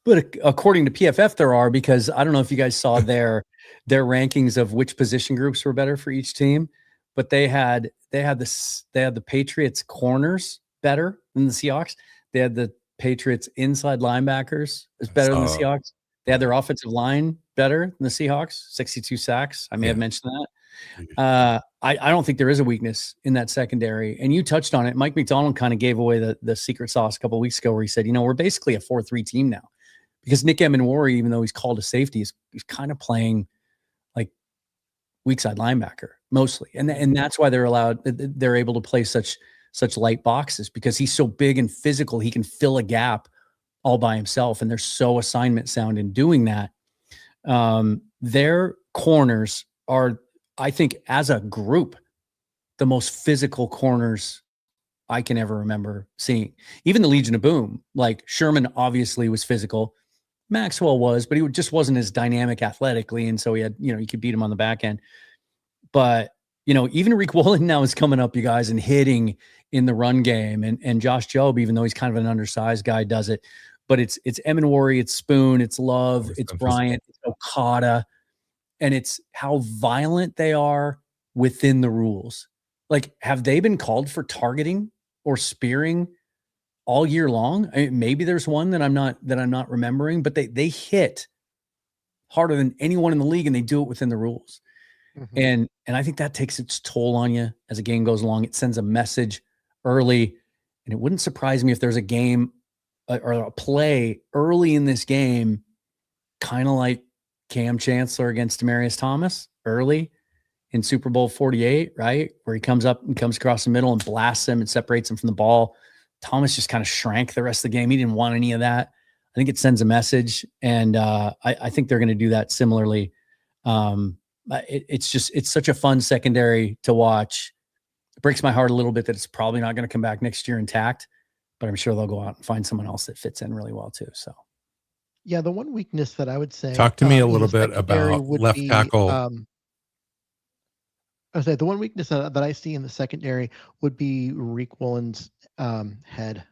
but according to PFF, there are, because I don't know if you guys saw their rankings of which position groups were better for each team, but they had the Patriots corners better than the Seahawks. They had the Patriots inside linebackers is better than the Seahawks. They had their offensive line better than the Seahawks, 62 sacks. I may have mentioned that. I don't think there is a weakness in that secondary. And you touched on it. Mike McDonald kind of gave away the secret sauce a couple of weeks ago, where he said, we're basically a 4-3 team now, because Nick Emanwari, even though he's called a safety, he's kind of playing like weak side linebacker mostly. And that's why they're able to play such light boxes, because he's so big and physical. He can fill a gap all by himself. And they're so assignment sound in doing that. Their corners are I think as a group, the most physical corners I can ever remember seeing. Even the Legion of Boom, like Sherman obviously was physical. Maxwell was, but he just wasn't as dynamic athletically. And so he had, you could beat him on the back end. But, even Reek Woolen now is coming up, you guys, and hitting in the run game. And Josh Jobe, even though he's kind of an undersized guy, does it. But it's Eminwari, it's Spoon, it's Love, it's Bryant, it's Okada. And it's how violent they are within the rules. Like, have they been called for targeting or spearing all year long? I mean, maybe there's one that I'm not remembering, but they hit harder than anyone in the league, and they do it within the rules. Mm-hmm. And I think that takes its toll on you as a game goes along. It sends a message early, and it wouldn't surprise me if there's a game or a play early in this game, kind of like Cam Chancellor against Demaryius Thomas early in Super Bowl 48, right? Where he comes up and comes across the middle and blasts him and separates him from the ball. Thomas just kind of shrank the rest of the game. He didn't want any of that. I think it sends a message, and I think they're going to do that similarly. It's such a fun secondary to watch. It breaks my heart a little bit that it's probably not going to come back next year intact, but I'm sure they'll go out and find someone else that fits in really well too. So, yeah, the one weakness that I would say, talk to me a little bit about left tackle. I would say the one weakness that I see in the secondary would be Reek Woolen's head.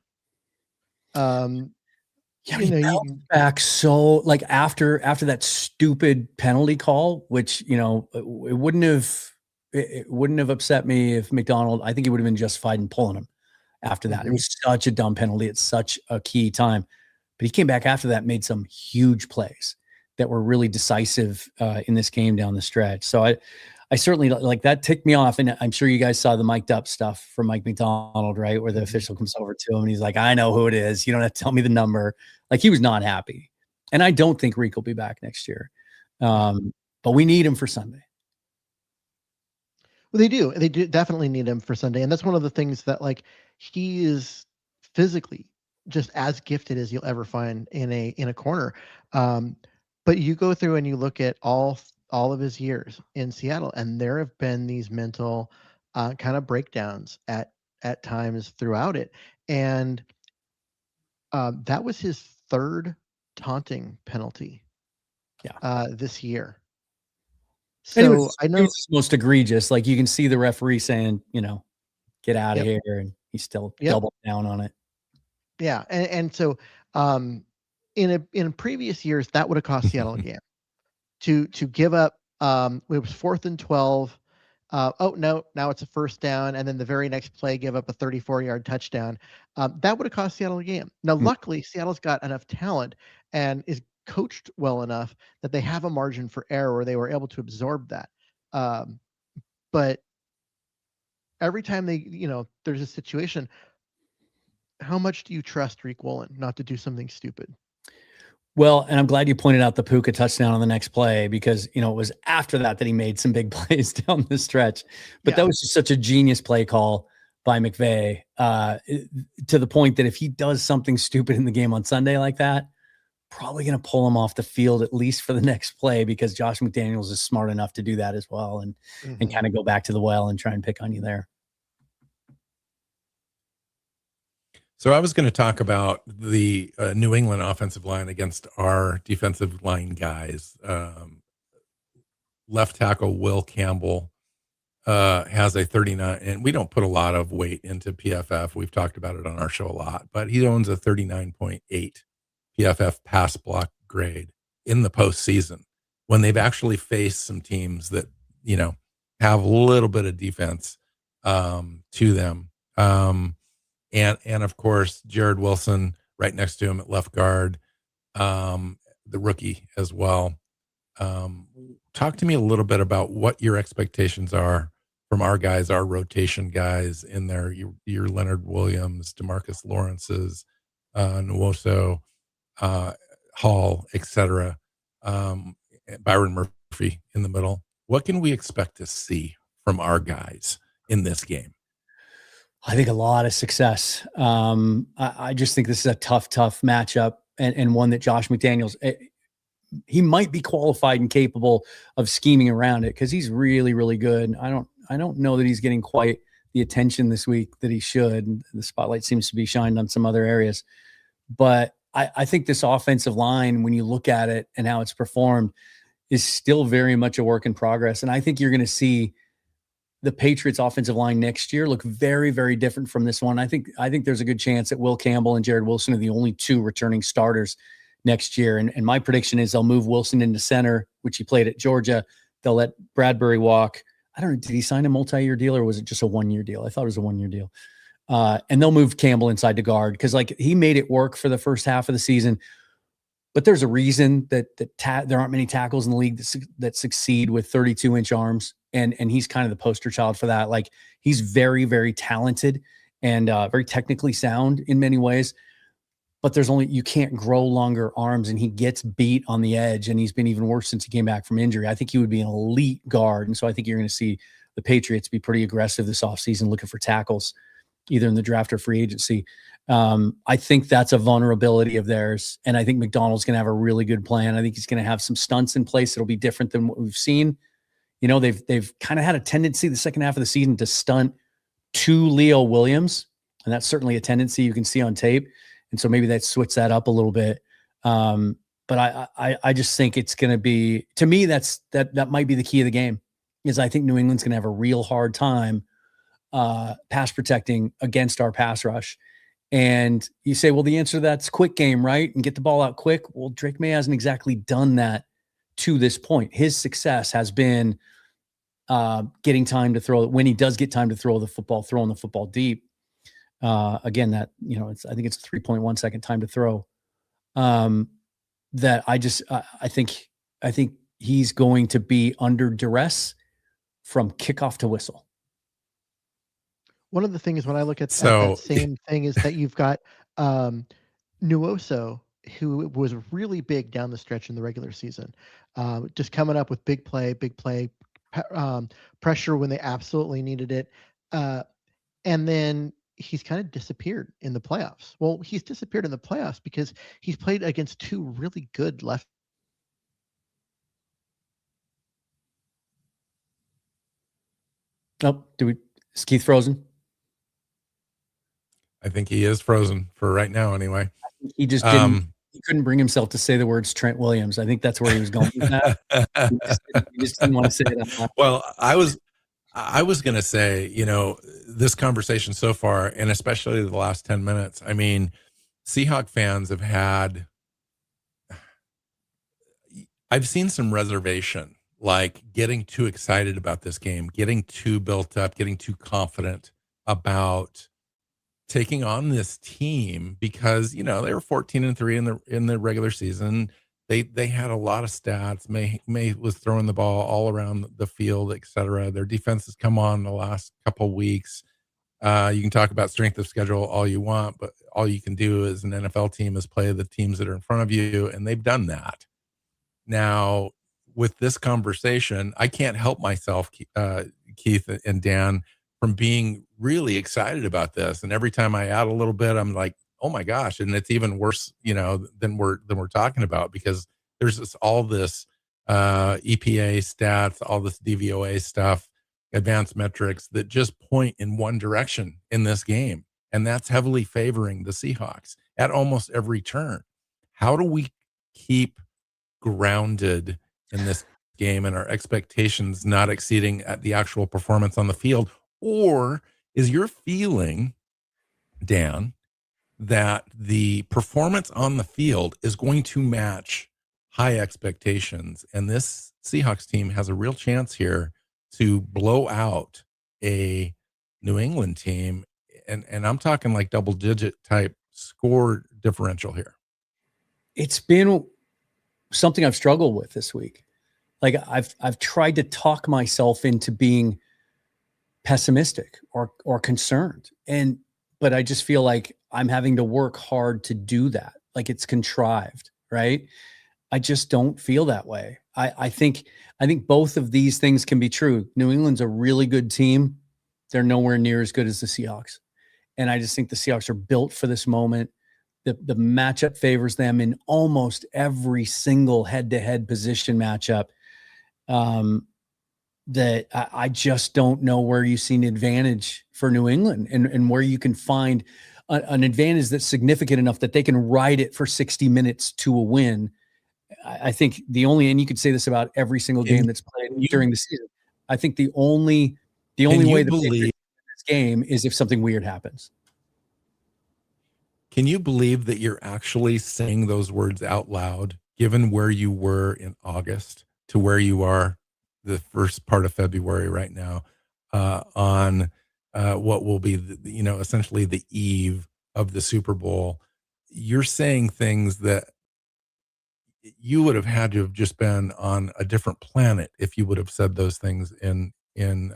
He back so like after that stupid penalty call, which it wouldn't have upset me if McDonald. I think he would have been justified in pulling him after that. Mm-hmm. It was such a dumb penalty at such a key time, but he came back after that, made some huge plays that were really decisive in this game down the stretch. So I certainly like that ticked me off. And I'm sure you guys saw the mic'd up stuff from Mike McDonald, right? Where the official comes over to him and he's like, I know who it is. You don't have to tell me the number. Like, he was not happy. And I don't think Reek will be back next year. But we need him for Sunday. Well, they do definitely need him for Sunday. And that's one of the things that, like, he is physically just as gifted as you'll ever find in a corner. But you go through and you look at all of his years in Seattle, and there have been these mental kind of breakdowns at times throughout it. And that was his third taunting penalty this year. So I know it's most egregious. Like, you can see the referee saying, get out of here, and he's still doubled down on it. Yeah. And so in previous years, that would have cost Seattle a game. To give up, it was 4th and 12. Now it's a first down, and then the very next play give up a 34-yard touchdown. That would have cost Seattle a game. Now, luckily, Seattle's got enough talent and is coached well enough that they have a margin for error where they were able to absorb that. But every time there's a situation, how much do you trust Reek Woolen not to do something stupid? Well, and I'm glad you pointed out the Puka touchdown on the next play, because, it was after that he made some big plays down the stretch. But that was just such a genius play call by McVay, to the point that if he does something stupid in the game on Sunday like that, probably going to pull him off the field at least for the next play, because Josh McDaniels is smart enough to do that as well, and kind of go back to the well and try and pick on you there. So I was going to talk about the New England offensive line against our defensive line guys. Left tackle Will Campbell has a 39, and we don't put a lot of weight into PFF. We've talked about it on our show a lot, but he owns a 39.8 PFF pass block grade in the postseason, when they've actually faced some teams that, have a little bit of defense to them. And of course, Jared Wilson right next to him at left guard, the rookie as well. Talk to me a little bit about what your expectations are from our guys, our rotation guys in there. Your Leonard Williams, DeMarcus Lawrence's, Nwosu, Hall, etc. Byron Murphy in the middle. What can we expect to see from our guys in this game? I think a lot of success. I just think this is a tough matchup, and one that Josh McDaniels, he might be qualified and capable of scheming around it because he's really, really good. I don't know that he's getting quite the attention this week that he should. The spotlight seems to be shined on some other areas. But I think this offensive line, when you look at it and how it's performed, is still very much a work in progress. And I think you're going to see the Patriots offensive line next year look very, very different from this one. I think there's a good chance that Will Campbell and Jared Wilson are the only two returning starters next year. And my prediction is they'll move Wilson into center, which he played at Georgia. They'll let Bradbury walk. I don't know. Did he sign a multi-year deal or was it just a 1-year deal? I thought it was a 1-year deal. And they'll move Campbell inside to guard because like he made it work for the first half of the season. But there's a reason that there aren't many tackles in the league that succeed with 32-inch arms. And he's kind of the poster child for that. Like he's very, very talented and very technically sound in many ways. But you can't grow longer arms, and he gets beat on the edge, and he's been even worse since he came back from injury. I think he would be an elite guard. And so I think you're going to see the Patriots be pretty aggressive this offseason looking for tackles, either in the draft or free agency. I think that's a vulnerability of theirs. And I think McDonald's going to have a really good plan. I think he's going to have some stunts in place that'll be different than what we've seen. You know, they've kind of had a tendency the second half of the season to stunt to Leo Williams. And that's certainly a tendency you can see on tape. And so maybe that switch that up a little bit. But I just think it's going to be, to me, that might be the key of the game, is I think New England's going to have a real hard time pass protecting against our pass rush. And you say, well, the answer to that's quick game, right? And get the ball out quick. Well, Drake May hasn't exactly done that to this point. His success has been getting time to throw. When he does get time to throw the football, throwing the football deep. Again, that, you know, I think it's 3.1 second time to throw. That I think he's going to be under duress from kickoff to whistle. One of the things when I look at that same thing is that you've got Nuoso, who was really big down the stretch in the regular season, just coming up with big play, pressure when they absolutely needed it. And then he's kind of disappeared in the playoffs. Well, he's disappeared in the playoffs because he's played against two really good left. Oh, is Keith frozen? I think he is frozen for right now anyway. He just didn't. He couldn't bring himself to say the words Trent Williams. I think that's where he was going with that. He just didn't want to say it. Well, I was going to say, you know, this conversation so far, and especially the last 10 minutes, I mean, Seahawk fans I've seen some reservation, like getting too excited about this game, getting too built up, getting too confident about taking on this team because, you know, they were 14-3 in the regular season. They had a lot of stats. May was throwing the ball all around the field, et cetera. Their defense has come on the last couple of weeks. You can talk about strength of schedule all you want, but all you can do as an NFL team is play the teams that are in front of you, and they've done that. Now, with this conversation, I can't help myself, Keith and Dan, from being really excited about this. And every time I add a little bit, I'm like, oh my gosh. And it's even worse, you know, than we're talking about, because there's all this EPA stats, all this DVOA stuff, advanced metrics that just point in one direction in this game. And that's heavily favoring the Seahawks at almost every turn. How do we keep grounded in this game and our expectations not exceeding at the actual performance on the field? Or is your feeling, Dan, that the performance on the field is going to match high expectations, and this Seahawks team has a real chance here to blow out a New England team, and I'm talking like double-digit type score differential here? It's been something I've struggled with this week. Like I've tried to talk myself into being pessimistic or concerned, but I just feel like I'm having to work hard to do that. Like it's contrived, right? I just don't feel that way. I think both of these things can be true. New England's a really good team. They're nowhere near as good as the Seahawks. And I just think the Seahawks are built for this moment. the matchup favors them in almost every single head-to-head position matchup. That I just don't know where you see an advantage for New England and where you can find an advantage that's significant enough that they can ride it for 60 minutes to a win. I think and you could say this about every single game that's played during the season. I think the only way the Patriots win this game is if something weird happens. Can you believe that you're actually saying those words out loud, given where you were in August to where you are the first part of February right now, on what will be, essentially the eve of the Super Bowl? You're saying things that you would have had to have just been on a different planet if you would have said those things in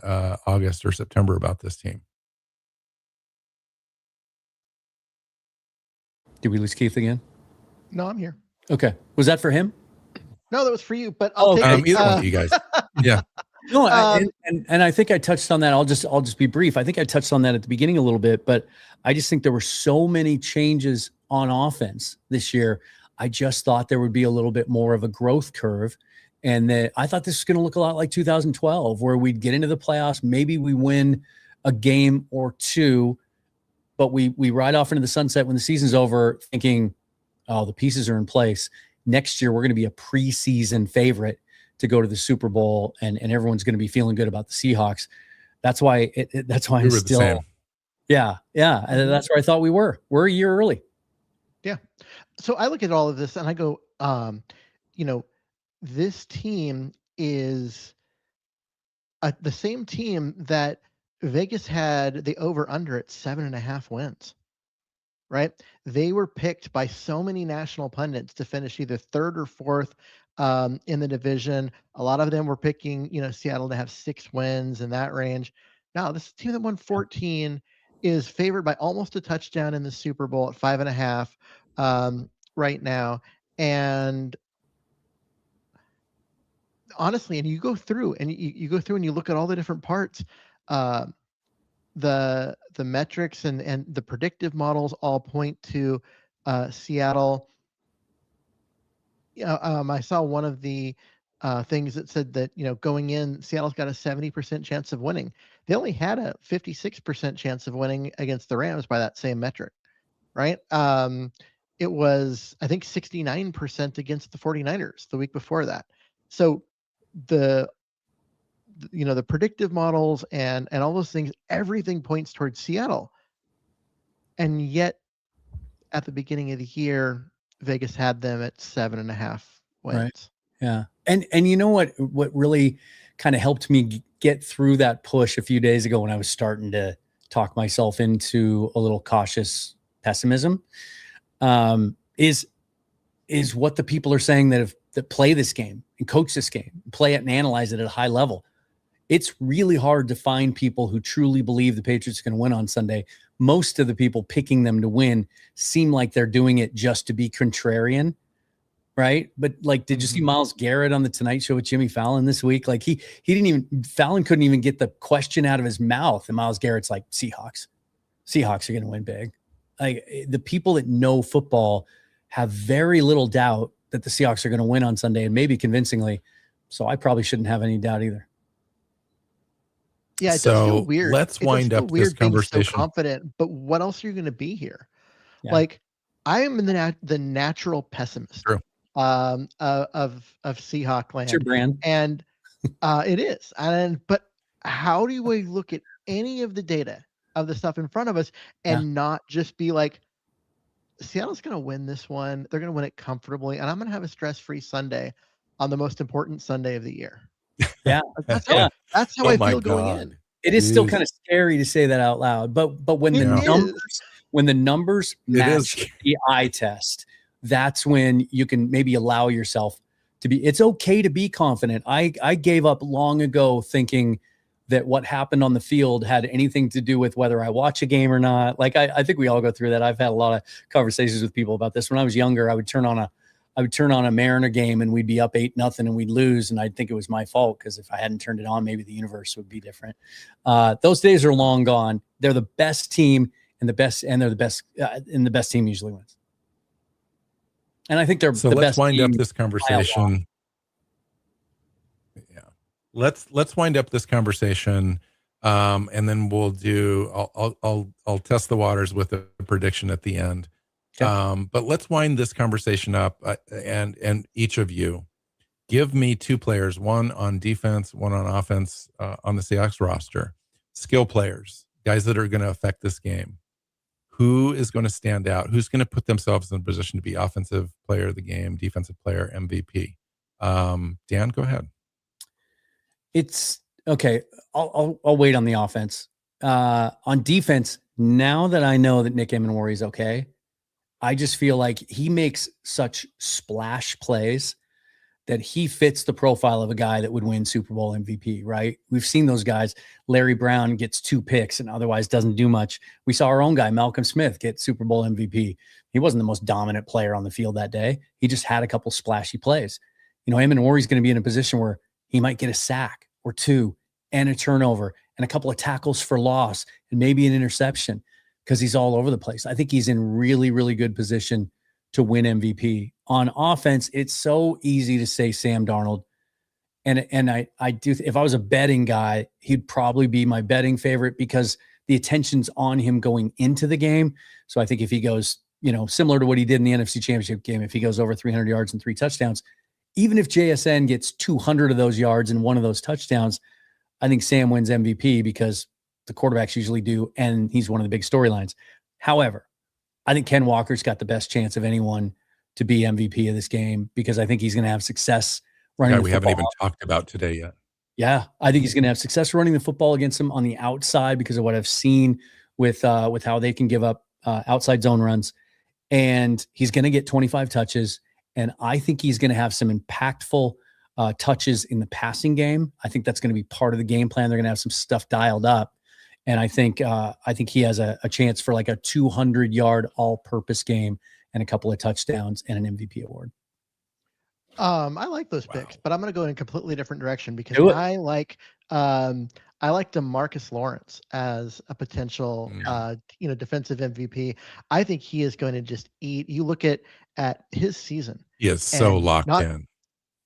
August or September about this team. Did we lose Keith again? No, I'm here. Okay. Was that for him? No, that was for you, but I'll take it. Either one of you guys. Yeah. No, and I think I touched on that. I'll just be brief. I think I touched on that at the beginning a little bit, but I just think there were so many changes on offense this year. I just thought there would be a little bit more of a growth curve, and that I thought this was going to look a lot like 2012, where we'd get into the playoffs, maybe we win a game or two, but we ride off into the sunset when the season's over, thinking, oh, the pieces are in place. Next year, we're going to be a preseason favorite to go to the Super Bowl, and everyone's going to be feeling good about the Seahawks. That's why I'm still, yeah. And that's where I thought we were. We're a year early. Yeah. So I look at all of this and I go, this team is the same team that Vegas had the over under at 7.5 wins, right? They were picked by so many national pundits to finish either third or fourth in the division. A lot of them were picking, Seattle to have 6 wins in that range. Now, this team that won 14 is favored by almost a touchdown in the Super Bowl at 5.5 right now. And honestly, and you go through and you go through and you look at all the different parts, the metrics and the predictive models all point to Seattle. I saw one of the things that said that, going in, Seattle's got a 70% chance of winning. They only had a 56% chance of winning against the Rams by that same metric, right? It was, I think, 69% against the 49ers the week before that. So the predictive models and all those things, everything points towards Seattle. And yet at the beginning of the year, Vegas had them at 7.5 wins. Right. Yeah. And you know what really kind of helped me get through that push a few days ago when I was starting to talk myself into a little cautious pessimism, is what the people are saying that play this game and coach this game, play it and analyze it at a high level. It's really hard to find people who truly believe the Patriots are going to win on Sunday. Most of the people picking them to win seem like they're doing it just to be contrarian, right? But did you see Myles Garrett on the Tonight Show with Jimmy Fallon this week? Like Fallon couldn't even get the question out of his mouth, and Myles Garrett's like, Seahawks are going to win big. Like, the people that know football have very little doubt that the Seahawks are going to win on Sunday, and maybe convincingly. So I probably shouldn't have any doubt either. Yeah, it does feel weird. Let's wind up this conversation. So confident, but what else are you going to be here? Yeah. Like, I am the natural pessimist. True. Of Seahawk land. It's your brand, and it is. But how do we look at any of the data of the stuff in front of us and not just be like, Seattle's going to win this one. They're going to win it comfortably, and I'm going to have a stress-free Sunday on the most important Sunday of the year. Yeah, that's how I feel going in. It is still kind of scary to say that out loud, but when the numbers match the eye test, that's when you can maybe allow yourself to be. It's okay to be confident. I gave up long ago thinking that what happened on the field had anything to do with whether I watch a game or not. Like, I think we all go through that. I've had a lot of conversations with people about this. When I was younger, I would turn on a Mariner game and we'd be up 8-0 and we'd lose. And I'd think it was my fault, because if I hadn't turned it on, maybe the universe would be different. Those days are long gone. They're the best team, and they're the best team usually wins. And I think they're So the let's best wind up team this by a lot. conversation. Yeah. Let's wind up this conversation. And then we'll do, I'll test the waters with a prediction at the end. Okay. But let's wind this conversation up, and each of you give me two players, one on defense, one on offense, on the Seahawks roster, skill players, guys that are going to affect this game. Who is going to stand out? Who's going to put themselves in a position to be offensive player of the game, defensive player, MVP? Dan, go ahead. It's okay. I'll wait on the offense. On defense, now that I know that Nick Emenwari is okay, I just feel like he makes such splash plays that he fits the profile of a guy that would win Super Bowl MVP, right? We've seen those guys. Larry Brown gets 2 picks and otherwise doesn't do much. We saw our own guy, Malcolm Smith, get Super Bowl MVP. He wasn't the most dominant player on the field that day. He just had a couple splashy plays. You know, Emenwari's going to be in a position where he might get a sack or 2 and a turnover and a couple of tackles for loss and maybe an interception because he's all over the place. I think he's in really, really good position to win MVP. On offense, it's so easy to say Sam Darnold. And I do, if I was a betting guy, he'd probably be my betting favorite because the attention's on him going into the game. So I think if he goes, you know, similar to what he did in the NFC Championship game, if he goes over 300 yards and 3 touchdowns, even if JSN gets 200 of those yards and 1 of those touchdowns, I think Sam wins MVP because the quarterbacks usually do, and he's one of the big storylines. However, I think Ken Walker's got the best chance of anyone to be MVP of this game because I think he's going to have success running the We football. haven't even talked about today yet. Yeah, I think he's going to have success running the football against him on the outside because of what I've seen with how they can give up outside zone runs. And he's going to get 25 touches. And I think he's going to have some impactful touches in the passing game. I think that's going to be part of the game plan. They're going to have some stuff dialed up. And I think he has a chance for like a 200-yard all-purpose game and a couple of touchdowns and an MVP award. I like those picks, but I'm going to go in a completely different direction because I like DeMarcus Lawrence as a potential defensive MVP. I think he is going to just eat. You look at his season. He is so locked in.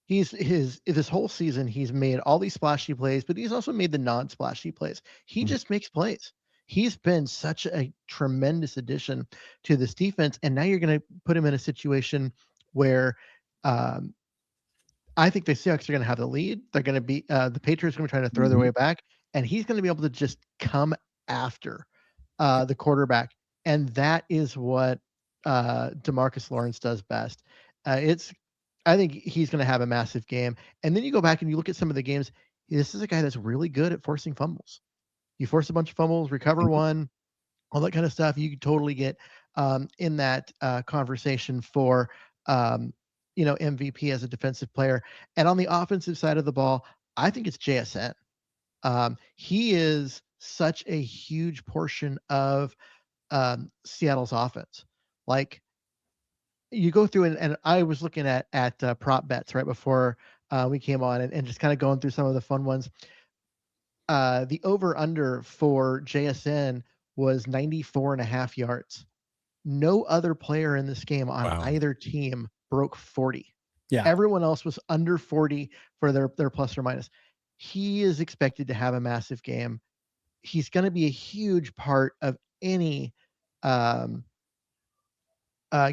This whole season, he's made all these splashy plays, but he's also made the non-splashy plays. He just makes plays. He's been such a tremendous addition to this defense. And now you're going to put him in a situation where I think the Seahawks are going to have the lead. They're going to be the Patriots are going to be trying to throw their way back, and he's going to be able to just come after the quarterback. And that is what DeMarcus Lawrence does best. I think he's going to have a massive game. And then you go back and you look at some of the games. This is a guy that's really good at forcing fumbles. You force a bunch of fumbles, recover one, all that kind of stuff. You could totally get in that conversation for MVP as a defensive player. And on the offensive side of the ball, I think it's JSN. He is such a huge portion of Seattle's offense. Like, you go through and I was looking at prop bets right before we came on and just kind of going through some of the fun ones. The over under for JSN was 94.5 yards. No other player in this game on either team broke 40. Yeah. Everyone else was under 40 for their plus or minus. He is expected to have a massive game. He's going to be a huge part of any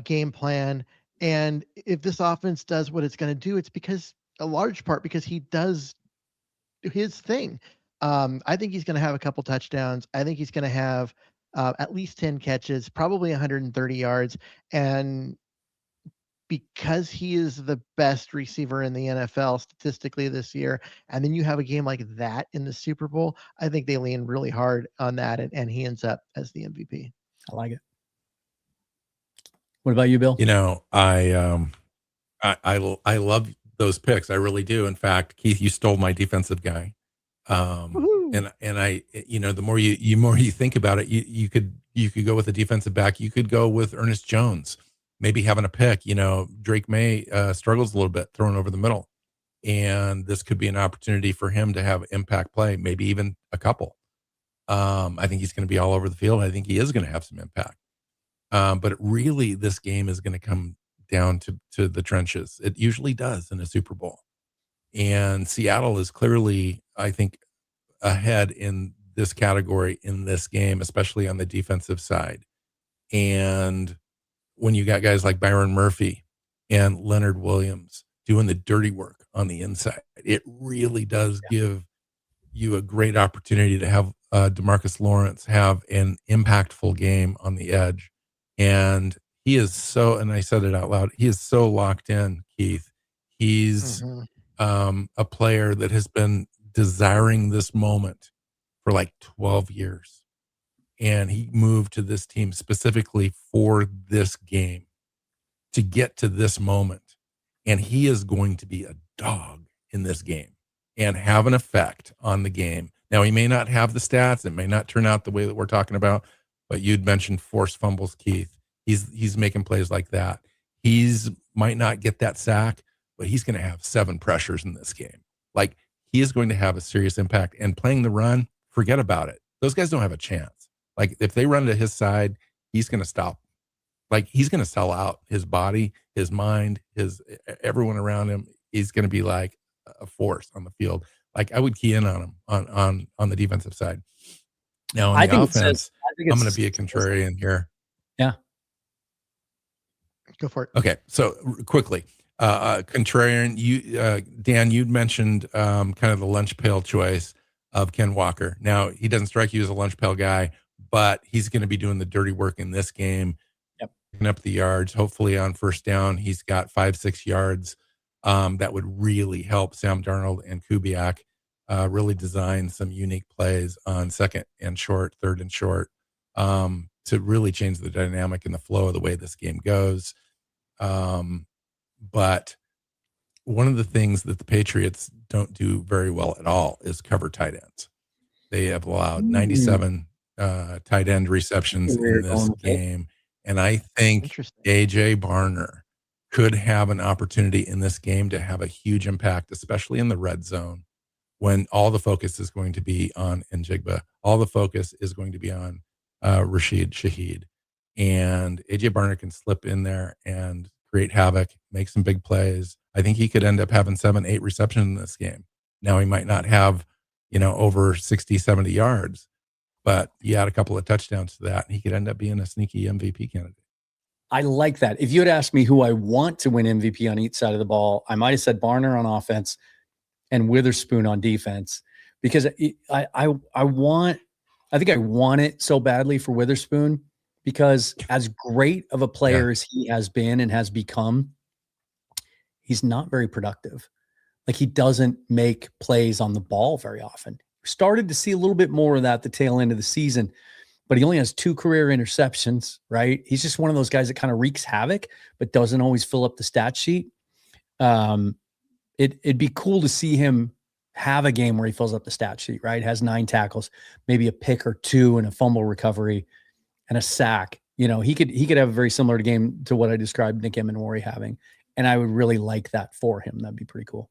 game plan. And if this offense does what it's going to do, it's because a large part because he does his thing. I think he's going to have a couple touchdowns. I think he's going to have at least 10 catches, probably 130 yards. And because he is the best receiver in the NFL statistically this year, and then you have a game like that in the Super Bowl, I think they lean really hard on that, and he ends up as the MVP. I like it. What about you, Bill? You know, I love those picks. I really do. In fact, Keith, you stole my defensive guy. And I, the more you think about it, you could go with a defensive back. You could go with Ernest Jones, maybe having a pick. Drake May struggles a little bit throwing over the middle, and this could be an opportunity for him to have impact play, maybe even a couple. I think he's going to be all over the field. I think he is going to have some impact. But really, this game is going to come down to the trenches. It usually does in a Super Bowl. And Seattle is clearly, I think, ahead in this category in this game, especially on the defensive side. And when you got guys like Byron Murphy and Leonard Williams doing the dirty work on the inside, it really does give you a great opportunity to have DeMarcus Lawrence have an impactful game on the edge. And he is so, and I said it out loud, he is so locked in, Keith. He's a player that has been desiring this moment for like 12 years. And he moved to this team specifically for this game to get to this moment. And he is going to be a dog in this game and have an effect on the game. Now, he may not have the stats. It may not turn out the way that we're talking about, but you'd mentioned forced fumbles, Keith. He's making plays like that. He's might not get that sack, but he's going to have 7 pressures in this game. Like, he is going to have a serious impact. And playing the run, forget about it. Those guys don't have a chance. Like, if they run to his side, he's going to stop. Like, he's going to sell out his body, his mind, everyone around him. He's going to be like a force on the field. Like, I would key in on him on the defensive side. Now, on the offense, I'm going to be a contrarian here. Yeah. Go for it. Okay. So quickly, contrarian, Dan, you'd mentioned kind of the lunch pail choice of Ken Walker. Now, he doesn't strike you as a lunch pail guy, but he's going to be doing the dirty work in this game. Yep. Picking up the yards, hopefully on first down. He's got 5-6 yards. That would really help Sam Darnold and Kubiak really design some unique plays on second and short, third and short, to really change the dynamic and the flow of the way this game goes. But one of the things that the Patriots don't do very well at all is cover tight ends. They have allowed 97 tight end receptions in this game. And I think AJ Barner could have an opportunity in this game to have a huge impact, especially in the red zone, when all the focus is going to be on Njigba. All the focus is going to be on Rashid Shaheed. And AJ Barner can slip in there and create havoc, make some big plays. I think he could end up having 7-8 receptions in this game. Now, he might not have, over 60, 70 yards, but he had a couple of touchdowns to that, and he could end up being a sneaky MVP candidate. I like that. If you had asked me who I want to win MVP on each side of the ball, I might have said Barner on offense and Witherspoon on defense, because I want it so badly for Witherspoon, because as great of a player as he has been and has become, he's not very productive. Like, he doesn't make plays on the ball very often. Started to see a little bit more of that at the tail end of the season, but he only has 2 career interceptions, right? He's just one of those guys that kind of wreaks havoc, but doesn't always fill up the stat sheet. It'd be cool to see him have a game where he fills up the stat sheet, right? Has 9 tackles, maybe a pick or 2 and a fumble recovery and a sack. He could have a very similar game to what I described Nick Emenwari having. And I would really like that for him. That'd be pretty cool.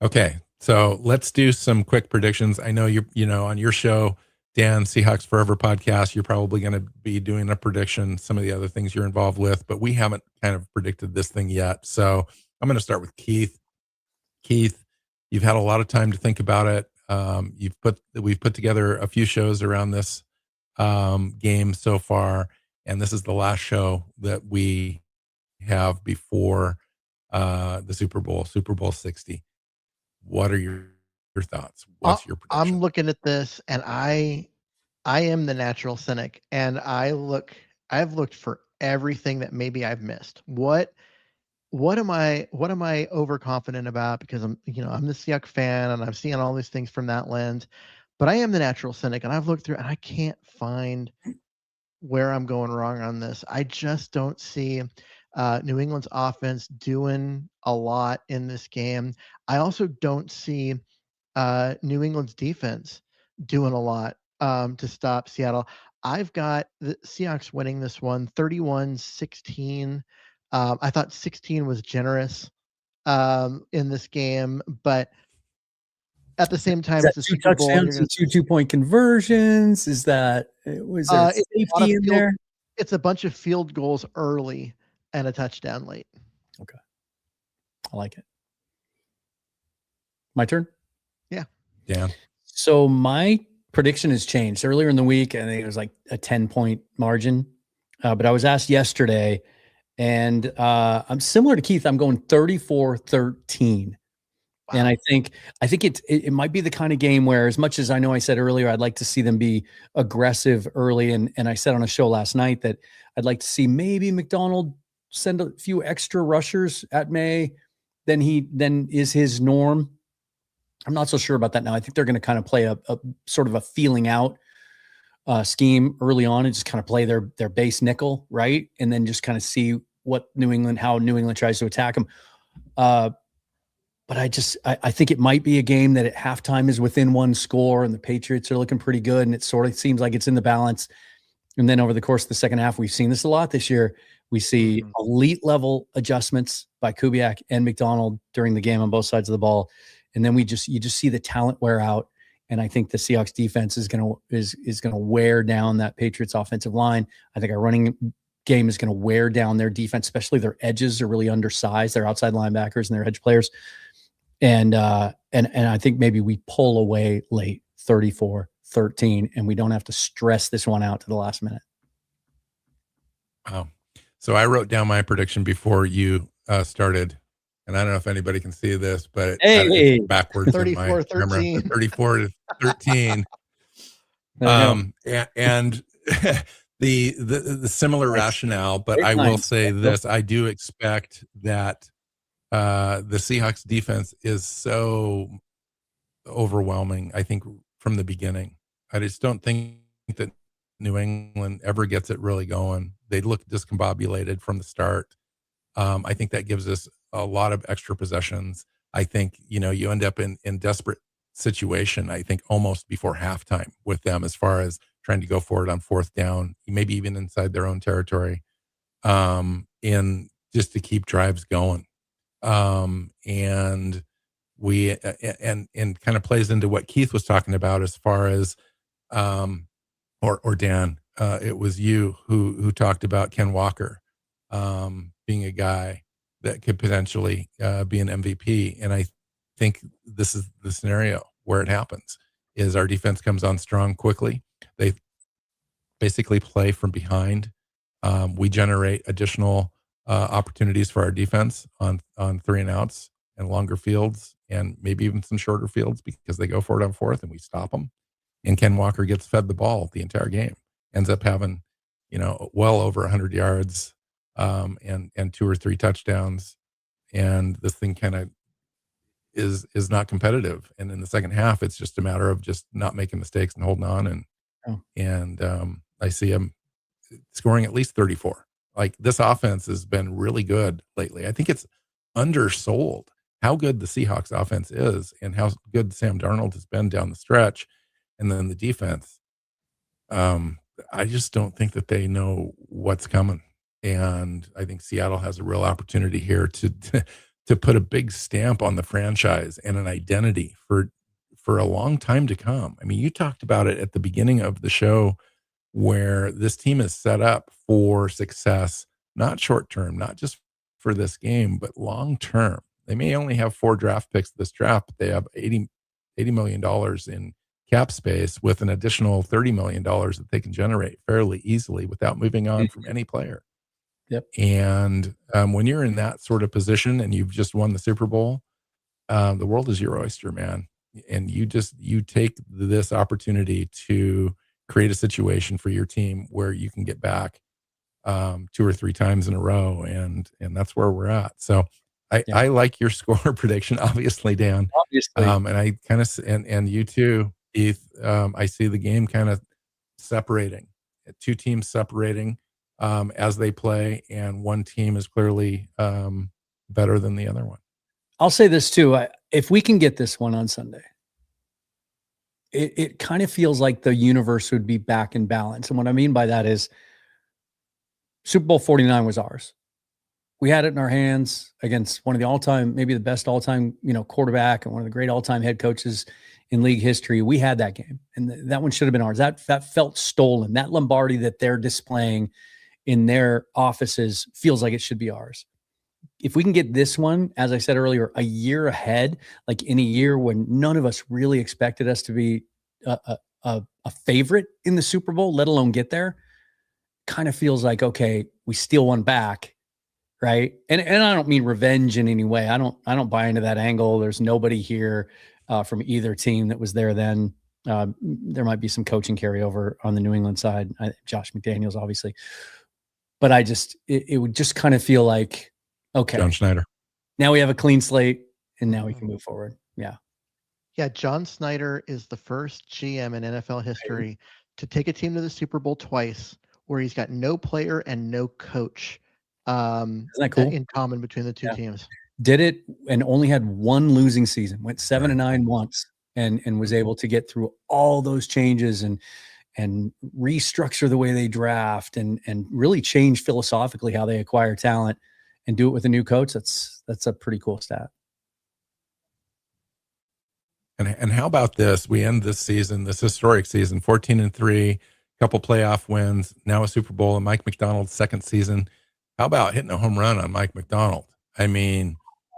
Okay. So let's do some quick predictions. I know on your show, Dan, Seahawks Forever Podcast, you're probably going to be doing a prediction, some of the other things you're involved with, but we haven't kind of predicted this thing yet. So I'm going to start with Keith. Keith, you've had a lot of time to think about it. We've put together a few shows around this game so far, and this is the last show that we have before the Super Bowl 60. What are your thoughts? What's your prediction? I'm looking at this, and I am the natural cynic, and I've looked for everything that maybe I've missed. What am I overconfident about? Because I'm the Seahawks fan, and I'm seeing all these things from that lens. But I am the natural cynic, and I've looked through, and I can't find where I'm going wrong on this. I just don't see New England's offense doing a lot in this game. I also don't see New England's defense doing a lot to stop Seattle. I've got the Seahawks winning this one 31-16. I thought 16 was generous in this game, but at the same time, it's a 2 Super Bowl. Touchdowns and 2 2-point conversions. Was there safety in there? It's a bunch of field goals early and a touchdown late. Okay. I like it. My turn? Yeah. So my prediction has changed. Earlier in the week, I think it was like a 10-point margin. But I was asked yesterday, and I'm similar to Keith. I'm going 34-13. Wow. And I think it might be the kind of game where, as much as I know I said earlier, I'd like to see them be aggressive early. And I said on a show last night that I'd like to see maybe McDonald send a few extra rushers at May than is his norm. I'm not so sure about that now. I think they're going to kind of play a sort of a feeling out scheme early on and just kind of play their base nickel, right? And then just kind of see how New England tries to attack them. But I think it might be a game that at halftime is within one score and the Patriots are looking pretty good and it sort of seems like it's in the balance. And then over the course of the second half, we've seen this a lot this year. We see elite level adjustments by Kubiak and McDonald during the game on both sides of the ball. And then you just see the talent wear out. And I think the Seahawks defense is going to wear down that Patriots offensive line. I think our running game is going to wear down their defense, especially their edges are really undersized, their outside linebackers and their edge players. And I think maybe we pull away late 34-13 and we don't have to stress this one out to the last minute. Wow. So I wrote down my prediction before you started. And I don't know if anybody can see this, but it's backwards. 34-13. 34-13. And the similar rationale, but I will say this: I do expect that the Seahawks defense is so overwhelming. I think from the beginning, I just don't think that New England ever gets it really going. They look discombobulated from the start. I think that gives us a lot of extra possessions. I think, you end up in desperate situation, I think almost before halftime with them, as far as trying to go for it on fourth down, maybe even inside their own territory, in just to keep drives going. And we, and kind of plays into what Keith was talking about as far as, or Dan, it was you who talked about Ken Walker, being a guy that could potentially be an MVP. And I think this is the scenario where it happens, is our defense comes on strong quickly. They basically play from behind. We generate additional opportunities for our defense on 3 and outs and longer fields and maybe even some shorter fields because they go for it on fourth and we stop them. And Ken Walker gets fed the ball the entire game, ends up having, well over 100 yards, and 2 or 3 touchdowns, and this thing kind of is not competitive. And in the second half, it's just a matter of just not making mistakes and holding on. And I see him scoring at least 34. Like, this offense has been really good lately. I think it's undersold how good the Seahawks offense is and how good Sam Darnold has been down the stretch. And then the defense, I just don't think that they know what's coming. And I think Seattle has a real opportunity here to put a big stamp on the franchise and an identity for a long time to come. I mean, you talked about it at the beginning of the show, where this team is set up for success, not short term, not just for this game, but long term. They may only have 4 draft picks this draft, but they have $80 million in cap space with an additional $30 million that they can generate fairly easily without moving on from any player. Yep. And when you're in that sort of position and you've just won the Super Bowl, the world is your oyster, man. And you take this opportunity to create a situation for your team where you can get back 2 or 3 times in a row. And that's where we're at. So I like your score prediction, obviously, Dan. Obviously. And I kind of, and you too, Keith, I see the game kind of separating, 2 teams separating as they play, and one team is clearly better than the other one. I'll say this too. If we can get this one on Sunday, it kind of feels like the universe would be back in balance. And what I mean by that is Super Bowl 49 was ours. We had it in our hands against one of the all-time, maybe the best all-time, quarterback and one of the great all-time head coaches in league history. We had that game, and that one should have been ours. That felt stolen. That Lombardi that they're displaying in their offices feels like it should be ours. If we can get this one, as I said earlier, a year ahead, like in a year when none of us really expected us to be a favorite in the Super Bowl, let alone get there, kind of feels like, okay, we steal one back, right? And I don't mean revenge in any way. I don't buy into that angle. There's nobody here from either team that was there then. There might be some coaching carryover on the New England side. Josh McDaniels, obviously. But it would just kind of feel like, okay, John Schneider. Now we have a clean slate, and now we can move forward. Yeah. Yeah, John Snyder is the first GM in NFL history to take a team to the Super Bowl twice, where he's got no player and no coach Isn't that cool? in common between the two teams. Did it and only had one losing season. Went 7-9 once, and was able to get through all those changes and restructure the way they draft and really change philosophically how they acquire talent and do it with a new coach. That's a pretty cool stat. And how about this? We end this season, this historic season, 14-3, couple playoff wins, now a Super Bowl, and Mike Macdonald's second season. How about hitting a home run on Mike Macdonald? I mean,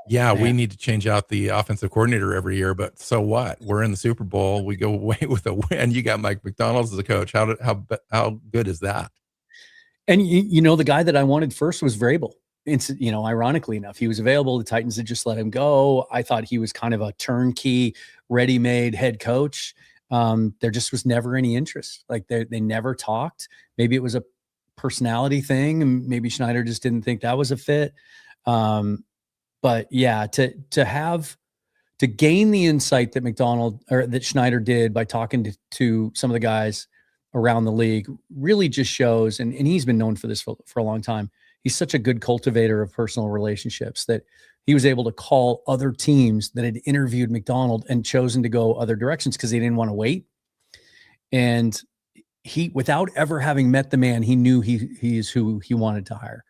yeah, we need to change out the offensive coordinator every year, but so what? We're in the Super Bowl. We go away with a win. You got Mike Macdonald as a coach. How good is that? And the guy that I wanted first was Vrabel. It's, ironically enough, he was available. The Titans had just let him go. I thought he was kind of a turnkey, ready-made head coach. There just was never any interest. Like they never talked. Maybe it was a personality thing, and maybe Schneider just didn't think that was a fit. But yeah, to gain the insight that Schneider did by talking to some of the guys around the league really just shows, and he's been known for this for a long time. He's such a good cultivator of personal relationships that he was able to call other teams that had interviewed Macdonald and chosen to go other directions because they didn't want to wait. And he, without ever having met the man, he knew he is who he wanted to hire.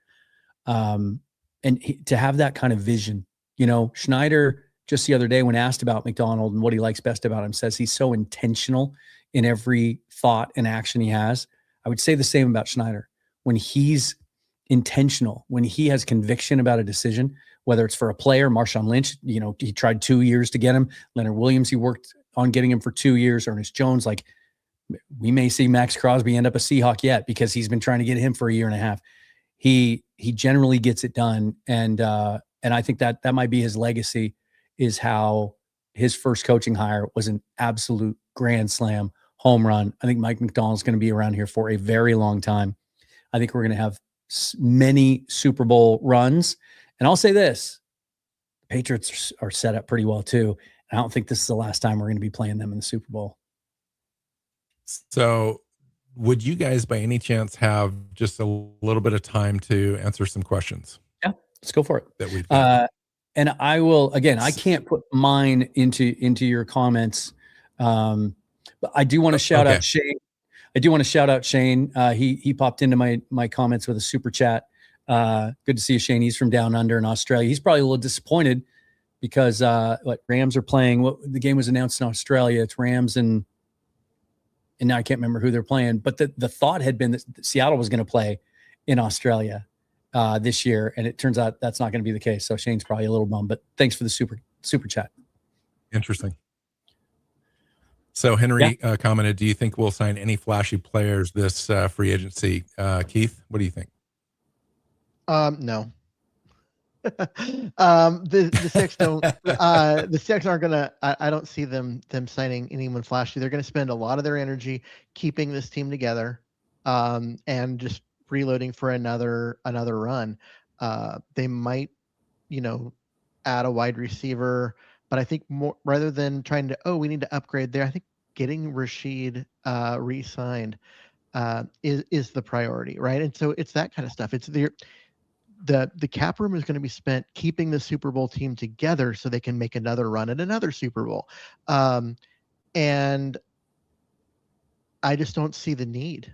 To have that kind of vision, Schneider just the other day when asked about Macdonald and what he likes best about him, says he's so intentional in every thought and action he has. I would say the same about Schneider. When he's intentional, when he has conviction about a decision, whether it's for a player, Marshawn Lynch, he tried 2 years to get him. Leonard Williams, he worked on getting him for 2 years. Ernest Jones, like we may see Max Crosby end up a Seahawk yet because he's been trying to get him for a year and a half. He generally gets it done. And I think that might be his legacy, is how his first coaching hire was an absolute grand slam home run. I think Mike Macdonald's going to be around here for a very long time. I think we're going to have many Super Bowl runs. And I'll say this, the Patriots are set up pretty well too. I don't think this is the last time we're going to be playing them in the Super Bowl. So would you guys by any chance have just a little bit of time to answer some questions? Yeah, let's go for it. That we've got. And I will, again, I can't put mine into your comments. But I do want to shout out Shane. He popped into my comments with a super chat. Good to see you, Shane. He's from down under in Australia. He's probably a little disappointed because Rams are playing. The game was announced in Australia. It's Rams and now I can't remember who they're playing. But the thought had been that Seattle was going to play in Australia this year, and it turns out that's not going to be the case. So Shane's probably a little bummed. But thanks for the super chat. Interesting. So Henry commented, do you think we'll sign any flashy players this free agency? Keith, what do you think? No. The Seahawks don't. The Seahawks aren't gonna. I don't see them signing anyone flashy. They're gonna spend a lot of their energy keeping this team together, and just reloading for another run. They might, add a wide receiver. But I think more rather than trying to, we need to upgrade there, I think getting Rashid re-signed is the priority, right? And so it's that kind of stuff. It's the cap room is going to be spent keeping the Super Bowl team together so they can make another run at another Super Bowl. And I just don't see the need,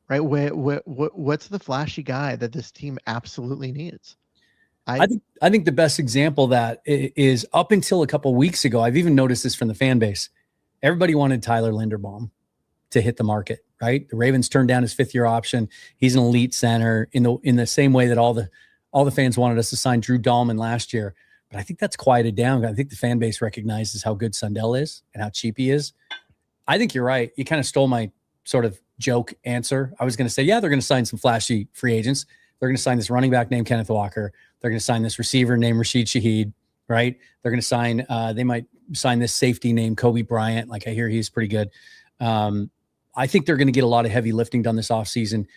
right? What's the flashy guy that this team absolutely needs? I think the best example of that is up until a couple of weeks ago. I've even noticed this from the fan base. Everybody wanted Tyler Linderbaum to hit the market, right? The Ravens turned down his 5th-year option. He's an elite center in the same way that all the fans wanted us to sign Drew Dahlman last year. But I think that's quieted down. I think the fan base recognizes how good Sundell is and how cheap he is. I think you're right. You kind of stole my sort of joke answer. I was going to say, yeah, they're going to sign some flashy free agents. They're going to sign this running back named Kenneth Walker. They're going to sign this receiver named Rashid Shaheed, right? They're going to sign, they might sign this safety named Kobe Bryant. Like I hear he's pretty good. I think they're going to get a lot of heavy lifting done this offseason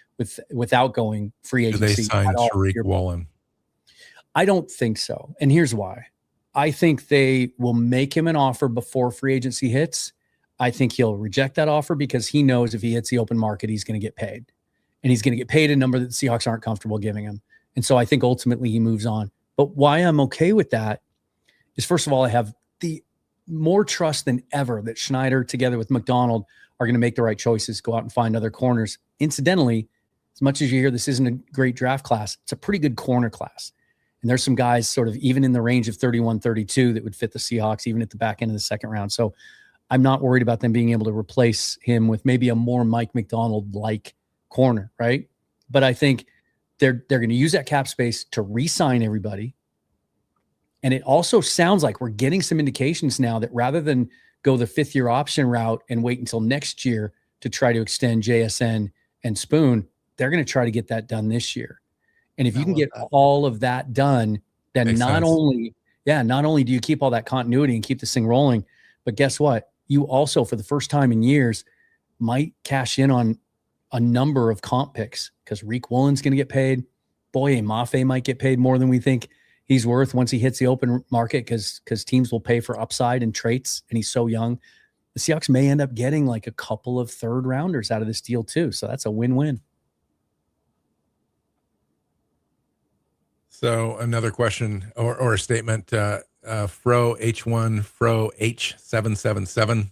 without going free agency. Do they sign Tariq Woolen? I don't think so. And here's why. I think they will make him an offer before free agency hits. I think he'll reject that offer because he knows if he hits the open market, he's going to get paid. And he's going to get paid a number that the Seahawks aren't comfortable giving him. And so I think ultimately he moves on. But why I'm okay with that is, first of all, I have the more trust than ever that Schneider together with McDonald are going to make the right choices, go out and find other corners. Incidentally, as much as you hear this isn't a great draft class, it's a pretty good corner class. And there's some guys sort of even in the range of 31, 32 that would fit the Seahawks, even at the back end of the second round. So I'm not worried about them being able to replace him with maybe a more Mike McDonald-like corner, right? But I think they're going to use that cap space to re-sign everybody. And it also sounds like we're getting some indications now that rather than go the 5th-year option route and wait until next year to try to extend JSN and Spoon, they're going to try to get that done this year. And if you can get all of that done, then not only do you keep all that continuity and keep this thing rolling, but guess what? You also, for the first time in years, might cash in on a number of comp picks because Reek Woolen's going to get paid. Boye Mafe might get paid more than we think he's worth once he hits the open market because teams will pay for upside and traits, and he's so young. The Seahawks may end up getting like a couple of 3rd rounders out of this deal too. So that's a win-win. So another question or a statement, Fro H1 Fro H777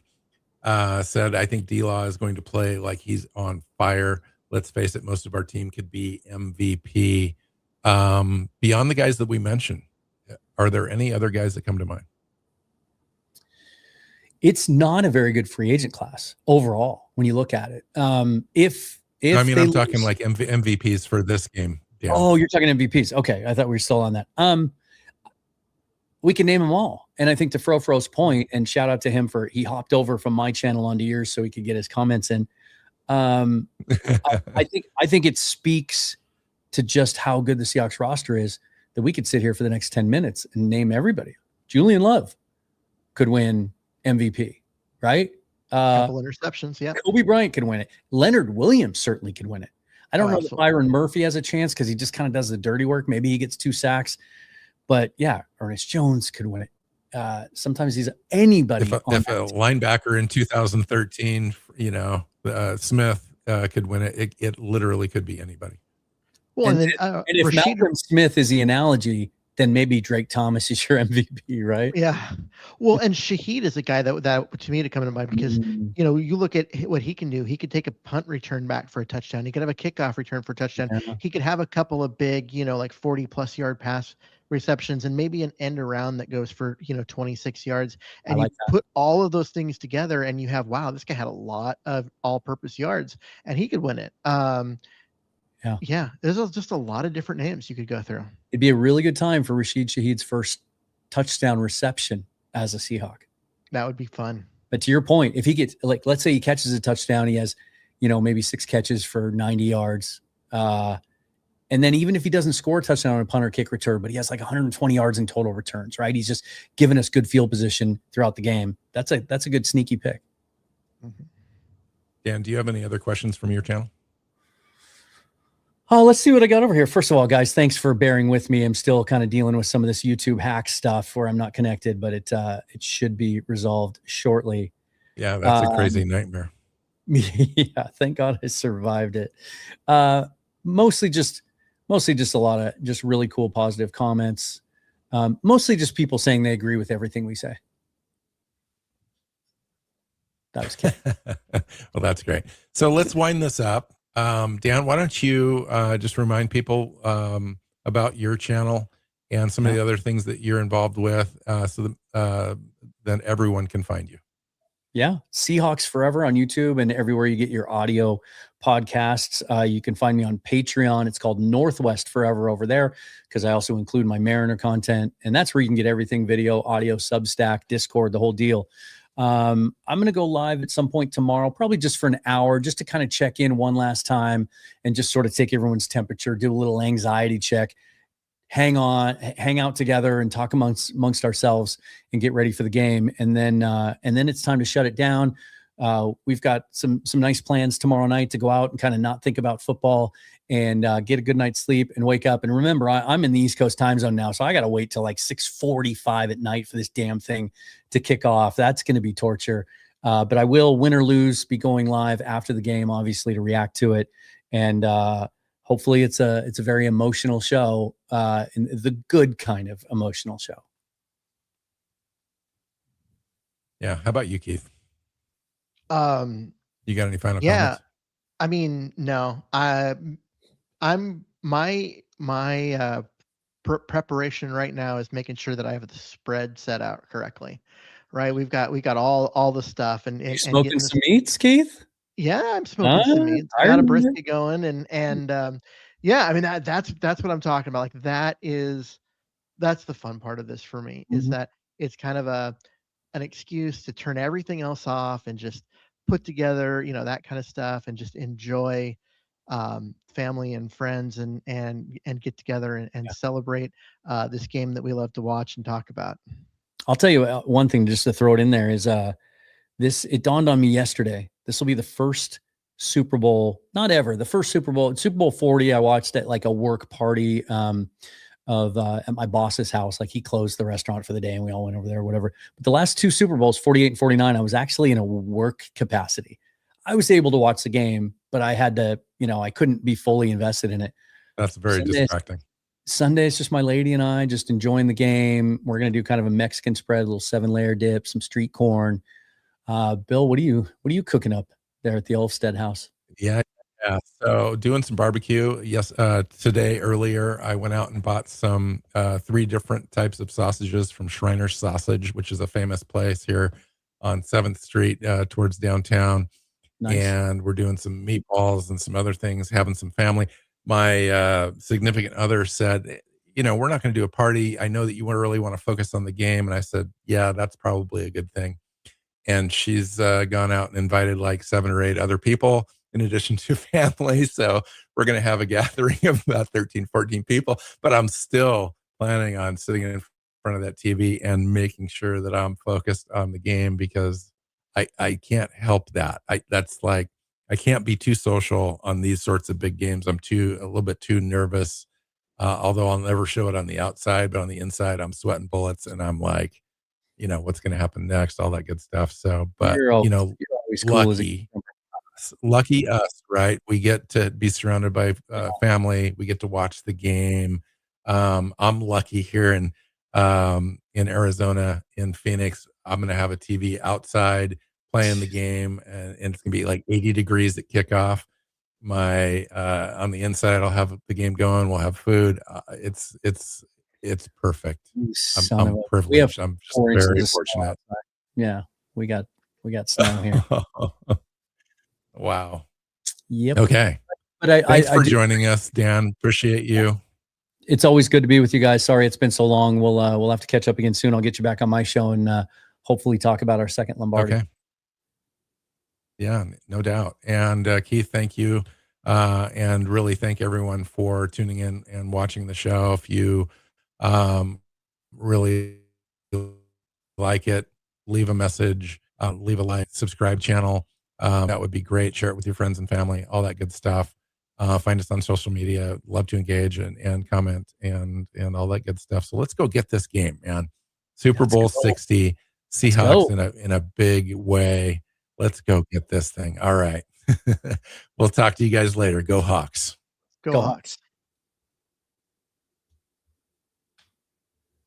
said, I think D-Law is going to play like he's on fire. Let's face it, most of our team could be MVP. Beyond the guys that we mentioned, are there any other guys that come to mind? It's not a very good free agent class overall when you look at it. If I mean, I'm talking like MVPs for this game. Yeah. Oh, you're talking MVPs. Okay. I thought we were still on that. We can name them all. And I think to Fro's point, and shout out to him he hopped over from my channel onto yours so he could get his comments in. I think it speaks to just how good the Seahawks roster is that we could sit here for the next 10 minutes and name everybody. Julian Love could win MVP, right? Couple interceptions. Yeah. Kobe Bryant could win it. Leonard Williams certainly could win it. I don't know if Byron Murphy has a chance because he just kind of does the dirty work. Maybe he gets 2 sacks. But yeah, Ernest Jones could win it. Sometimes he's anybody. If a linebacker in 2013, Smith could win it. It literally could be anybody. Well, and if Malcolm Smith is the analogy, then maybe Drake Thomas is your MVP, right? Yeah. Well, and Shaheed is a guy that to me to come to mind because, you look at what he can do. He could take a punt return back for a touchdown. He could have a kickoff return for a touchdown. Yeah. He could have a couple of big, like 40+ yard pass receptions and maybe an end around that goes for, 26 yards. And you put all of those things together and you have, wow, this guy had a lot of all-purpose yards and he could win it. Yeah, there's just a lot of different names you could go through. It'd be a really good time for Rashid Shaheed's first touchdown reception as a Seahawk. That would be fun. But to your point, if he gets, let's say he catches a touchdown, he has, maybe 6 catches for 90 yards. And then even if he doesn't score a touchdown on a punt or kick return, but he has like 120 yards in total returns, right? He's just given us good field position throughout the game. That's a good sneaky pick. Mm-hmm. Dan, do you have any other questions from your channel? Let's see what I got over here. First of all, guys, thanks for bearing with me. I'm still kind of dealing with some of this YouTube hack stuff where I'm not connected, but it should be resolved shortly. Yeah, that's a crazy nightmare. Yeah, thank God I survived it. Mostly just a lot of just really cool positive comments. Mostly just people saying they agree with everything we say. That was kidding. Well, that's great. So let's wind this up. Dan, why don't you just remind people about your channel and some of the other things that you're involved with so that then everyone can find you. Yeah. Seahawks Forever on YouTube and everywhere you get your audio podcasts. You can find me on Patreon. It's called Northwest Forever over there because I also include my Mariner content. And that's where you can get everything: video, audio, Substack, Discord, the whole deal. I'm going to go live at some point tomorrow, probably just for an hour, just to kind of check in one last time and just sort of take everyone's temperature, do a little anxiety check, hang out together and talk amongst ourselves and get ready for the game. And then it's time to shut it down. We've got some nice plans tomorrow night to go out and kind of not think about football and get a good night's sleep and wake up. And remember, I'm in the East Coast time zone now, so I got to wait till like 6:45 at night for this damn thing to kick off. That's going to be torture. But I will, win or lose, be going live after the game, obviously, to react to it. And hopefully it's a very emotional show, and the good kind of emotional show. Yeah. How about you, Keith? You got any final comments? I mean, no. I'm my preparation right now is making sure that I have the spread set out correctly. Right, we got all the stuff and You smoking some meats, Keith? Yeah, I'm smoking some meats. I got a brisket going and yeah, I mean that's what I'm talking about. Like that's the fun part of this for me, is that it's kind of an excuse to turn everything else off and just put together, that kind of stuff, and just enjoy family and friends and get together and celebrate this game that we love to watch and talk about. I'll tell you one thing just to throw it in there is it dawned on me yesterday. This will be the first Super Bowl, not ever, the first Super Bowl 40. I watched at like a work party at my boss's house. Like, he closed the restaurant for the day and we all went over there, whatever. But the last two Super Bowls, 48 and 49, I was actually in a work capacity. I was able to watch the game, but I had to, I couldn't be fully invested in it. That's very distracting. Sunday, it's just my lady and I just enjoying the game. We're going to do kind of a Mexican spread, a little 7-layer dip, some street corn. Bill, what are you cooking up there at the Alvstad house? Yeah. So doing some barbecue. Yes. Today earlier, I went out and bought some 3 different types of sausages from Schreiner's Sausage, which is a famous place here on 7th Street towards downtown. Nice. And we're doing some meatballs and some other things, having some family. My significant other said, we're not going to do a party. I know that you really want to focus on the game. And I said, yeah, that's probably a good thing. And she's gone out and invited like 7 or 8 other people in addition to family. So we're going to have a gathering of about 13, 14 people. But I'm still planning on sitting in front of that TV and making sure that I'm focused on the game, because I can't help that. I can't be too social on these sorts of big games. I'm a little bit too nervous, although I'll never show it on the outside, but on the inside, I'm sweating bullets and I'm like, what's going to happen next, all that good stuff. So, but you're always cool lucky us, right? We get to be surrounded by family. We get to watch the game. I'm lucky here in Arizona, in Phoenix. I'm going to have a TV outside playing the game, and it's gonna be like 80 degrees at kickoff. On the inside, I'll have the game going. We'll have food. It's perfect. I'm privileged. I'm just very fortunate. Yeah, we got snow here. Wow. Yep. Okay. But thanks for joining us, Dan. Appreciate you. It's always good to be with you guys. Sorry it's been so long. We'll have to catch up again soon. I'll get you back on my show and hopefully talk about our second Lombardi. Okay. Yeah, no doubt. And Keith, thank you. And really thank everyone for tuning in and watching the show. If you really like it, leave a message, leave a like, subscribe channel. That would be great. Share it with your friends and family, all that good stuff. Find us on social media. Love to engage and comment and all that good stuff. So let's go get this game, man. Super Bowl 60, Seahawks in a big way. Let's go get this thing. All right. We'll talk to you guys later. Go Hawks. Go Hawks.